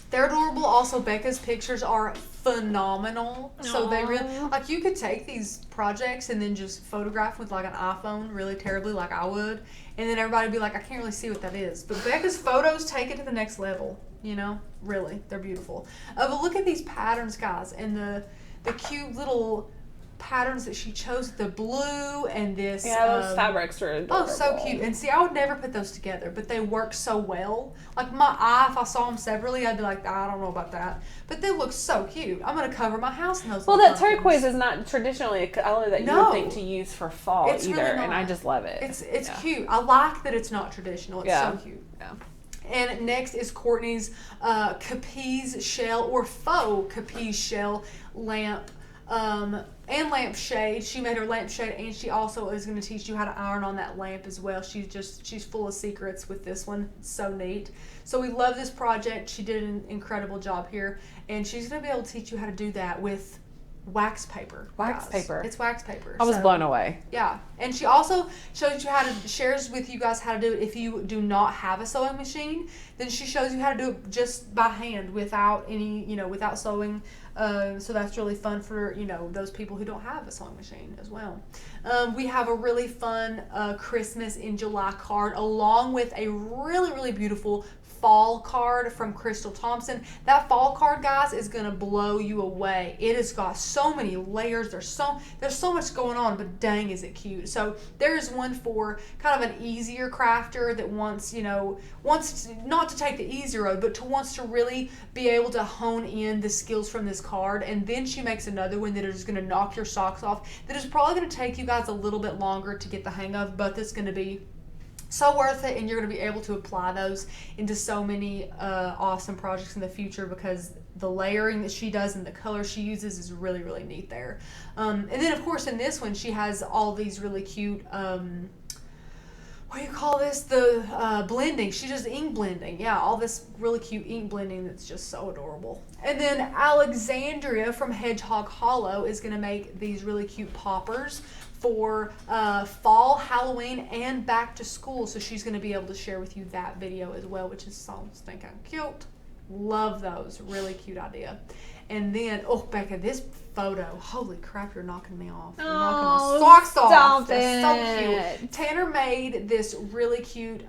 They're adorable. Also, Becca's pictures are phenomenal. Aww. So they really, you could take these projects and then just photograph with an iPhone really terribly like I would. And then everybody would be like, I can't really see what that is. But Becca's photos take it to the next level. Really, they're beautiful. But look at these patterns, guys, and the cute little patterns that she chose, the blue and this. Yeah, those fabrics are adorable. Oh, so cute. And see, I would never put those together, but they work so well. My eye, if I saw them separately, I'd be like, I don't know about that. But they look so cute. I'm going to cover my house in those. Well, that turquoise is not traditionally a color that you would think to use for fall it's either, really not. And I just love it. It's cute. I like that it's not traditional. It's so cute. Yeah. And next is Courtney's Capiz shell or faux Capiz shell lamp. And lampshade. She made her lampshade, and she also is going to teach you how to iron on that lamp as well. She's full of secrets with this one. It's so neat. So we love this project. She did an incredible job here, and she's going to be able to teach you how to do that with wax paper. Wax paper. It's wax paper. I was blown away. Yeah. And she also shows you shares with you guys how to do it if you do not have a sewing machine. Then she shows you how to do it just by hand without any, without sewing. So that's really fun for, those people who don't have a sewing machine as well. We have a really fun Christmas in July card along with a really, really beautiful fall card from Crystal Thompson. That fall card, guys, is going to blow you away. It has got so many layers. There's so much going on, but dang, is it cute. So there's one for kind of an easier crafter that wants not to take the easy road, but wants to really be able to hone in the skills from this card. And then she makes another one that is going to knock your socks off. That is probably going to take you guys a little bit longer to get the hang of, but that's going to be so worth it, and you're going to be able to apply those into so many awesome projects in the future because the layering that she does and the color she uses is really, really neat there. And then, of course, in this one, she has all these really cute, what do you call this? The blending. She does ink blending. Yeah, all this really cute ink blending that's just so adorable. And then Alexandria from Hedgehog Hollow is going to make these really cute poppers for fall, Halloween, and back to school. So she's going to be able to share with you that video as well, which is so stinking cute. Love those. Really cute idea. And then, Becca, this photo. Holy crap, you're knocking me off. You're knocking my socks off. That's so cute. Tanner made this really cute,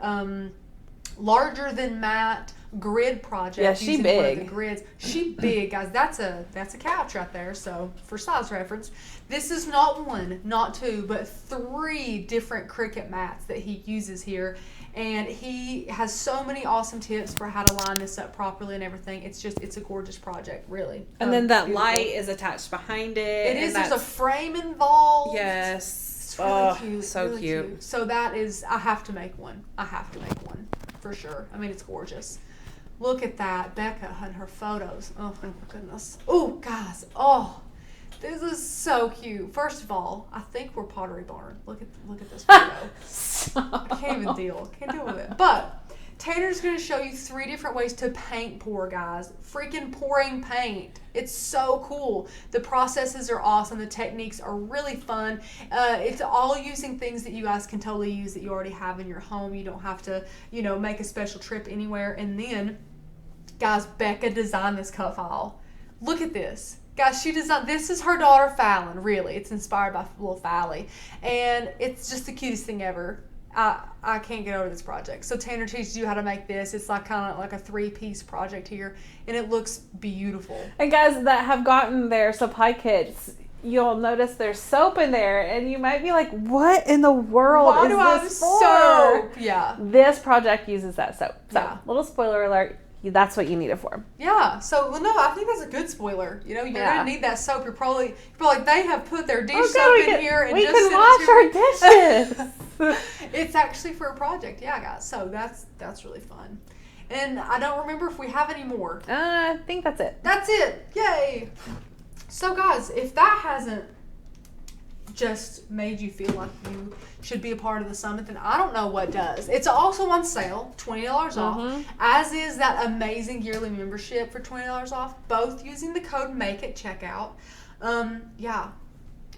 larger than matte grid project. Yeah, she big. One of the grids. She big, guys. That's a couch right there. So for size reference, this is not one, not two, but 3 different Cricut mats that he uses here. And he has so many awesome tips for how to line this up properly and everything. It's a gorgeous project, really. And then that light is attached behind it. It is. There's a frame involved. Yes. It's really cute. So really cute. So that is, I have to make one. For sure. I mean, it's gorgeous. Look at that. Becca and her photos. Oh, my goodness. Oh, guys. Oh, this is so cute. First of all, I think we're Pottery Barn. Look at this photo. I can't even deal. Can't deal with it. But Tanner's going to show you 3 different ways to paint pour, guys. Freaking pouring paint. It's so cool. The processes are awesome. The techniques are really fun. It's all using things that you guys can totally use that you already have in your home. You don't have to, make a special trip anywhere. And then, guys, Becca designed this cut file. Look at this. Guys, she designed, this is her daughter Fallon, really. It's inspired by little Fally. And it's just the cutest thing ever. I can't get over this project. So Tanner teaches you how to make this. It's like kind of like a 3-piece project here. And it looks beautiful. And guys that have gotten their supply kits, you'll notice there's soap in there. And you might be like, what in the world is this for? Soap? Yeah. This project uses that soap. So, Yeah. Little spoiler alert. That's what you need it for. Yeah. So, no, I think that's a good spoiler. You're going to need that soap. You're probably like, they have put their dish soap in here and we just can wash our dishes. It's actually for a project. Yeah, guys. So that's really fun. And I don't remember if we have any more. I think that's it. That's it. Yay. So, guys, if that hasn't just made you feel like you should be a part of the summit, then I don't know what does. It's also on sale, $20 off, as is that amazing yearly membership for $20 off, both using the code MAKE at checkout. Yeah.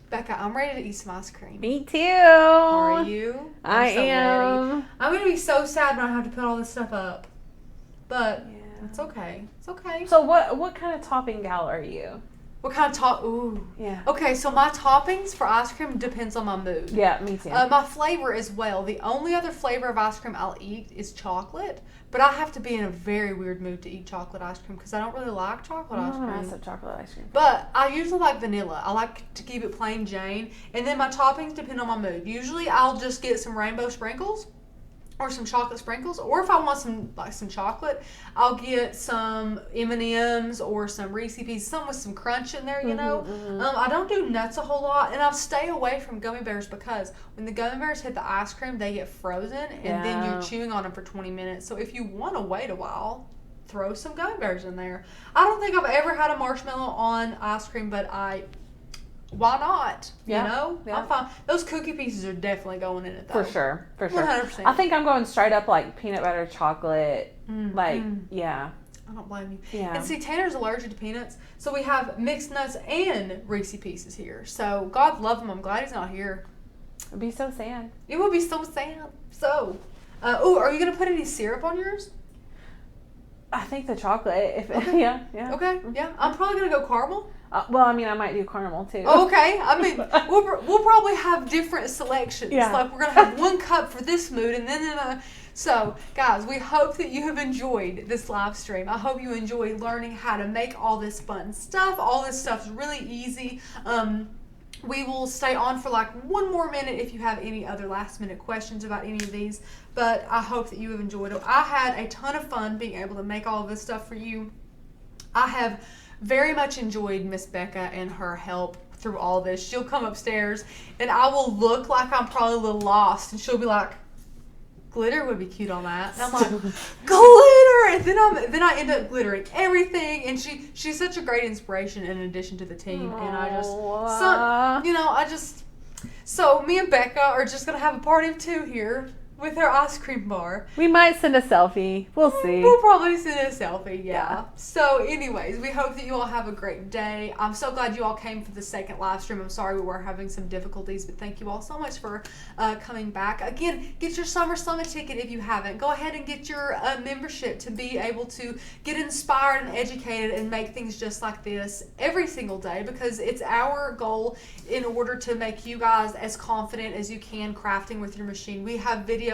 Becca, I'm ready to eat some ice cream. Me too. Are you? I am. Ready. I'm going to be so sad when I have to put all this stuff up. But it's okay. It's okay. So what kind of topping gal are you? What kind of Ooh. Yeah. Okay, so my toppings for ice cream depends on my mood. Yeah, me too. My flavor as well. The only other flavor of ice cream I'll eat is chocolate, but I have to be in a very weird mood to eat chocolate ice cream because I don't really like chocolate ice cream. I said chocolate ice cream. But I usually like vanilla. I like to keep it plain Jane. And then my toppings depend on my mood. Usually I'll just get some rainbow sprinkles or some chocolate sprinkles, or if I want some chocolate, I'll get some M&Ms or some Reese's Pieces, something with some crunch in there, you know. I don't do nuts a whole lot, and I stay away from gummy bears because when the gummy bears hit the ice cream, they get frozen, and then you're chewing on them for 20 minutes. So if you want to wait a while, throw some gummy bears in there. I don't think I've ever had a marshmallow on ice cream, but why not? You know? Yeah. I'm fine. Those cookie pieces are definitely going in it, though. For sure. 100%. I think I'm going straight up like peanut butter chocolate. Yeah. I don't blame you. Yeah. And see, Tanner's allergic to peanuts, so we have mixed nuts and Reese Pieces here. So God love him. I'm glad he's not here. It'd be so sad. It would be so sad. So, are you gonna put any syrup on yours? I think the chocolate. If yeah. Okay, yeah. I'm probably gonna go caramel. Well, I mean, I might do caramel too. Okay, I mean, we'll probably have different selections. Yeah. Like we're gonna have one cup for this mood, and then so guys, we hope that you have enjoyed this live stream. I hope you enjoy learning how to make all this fun stuff. All this stuff's really easy. We will stay on for like one more minute if you have any other last minute questions about any of these. But I hope that you have enjoyed it. I had a ton of fun being able to make all of this stuff for you. I have very much enjoyed Miss Becca and her help through all this. She'll come upstairs and I will look like I'm probably a little lost, and she'll be like, glitter would be cute on that. And I'm like, glitter! And then I end up glittering everything. And she's such a great inspiration in addition to the team. And so me and Becca are just gonna have a party of two here with our ice cream bar. We might send a selfie. We'll see. We'll probably send a selfie, yeah. So anyways, we hope that you all have a great day. I'm so glad you all came for the second live stream. I'm sorry we were having some difficulties, but thank you all so much for coming back. Again, get your Summer Summit ticket if you haven't. Go ahead and get your membership to be able to get inspired and educated and make things just like this every single day, because it's our goal in order to make you guys as confident as you can crafting with your machine. We have videos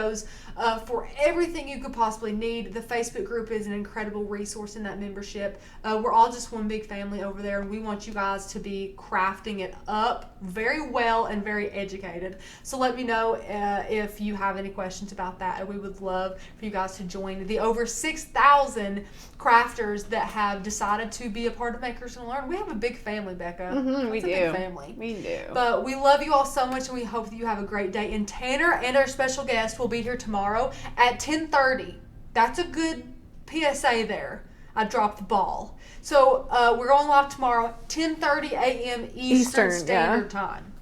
for everything you could possibly need. The Facebook group is an incredible resource in that membership. We're all just one big family over there, and we want you guys to be crafting it up very well and very educated. So let me know if you have any questions about that, and we would love for you guys to join the over 6,000 crafters that have decided to be a part of Makers and Learn. We have a big family, Becca. We do. Big family. We do. But we love you all so much, and we hope that you have a great day. And Tanner and our special guest will be here tomorrow at 10:30. That's a good PSA there. I dropped the ball. So we're going live tomorrow, 10:30 a.m. Eastern Standard Time.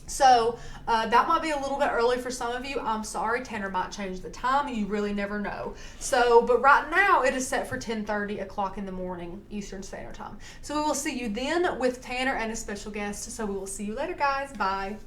So that might be a little bit early for some of you. I'm sorry, Tanner might change the time. You really never know. So, but right now it is set for 10:30 o'clock in the morning Eastern Standard Time. So we will see you then with Tanner and a special guest. So we will see you later, guys. Bye.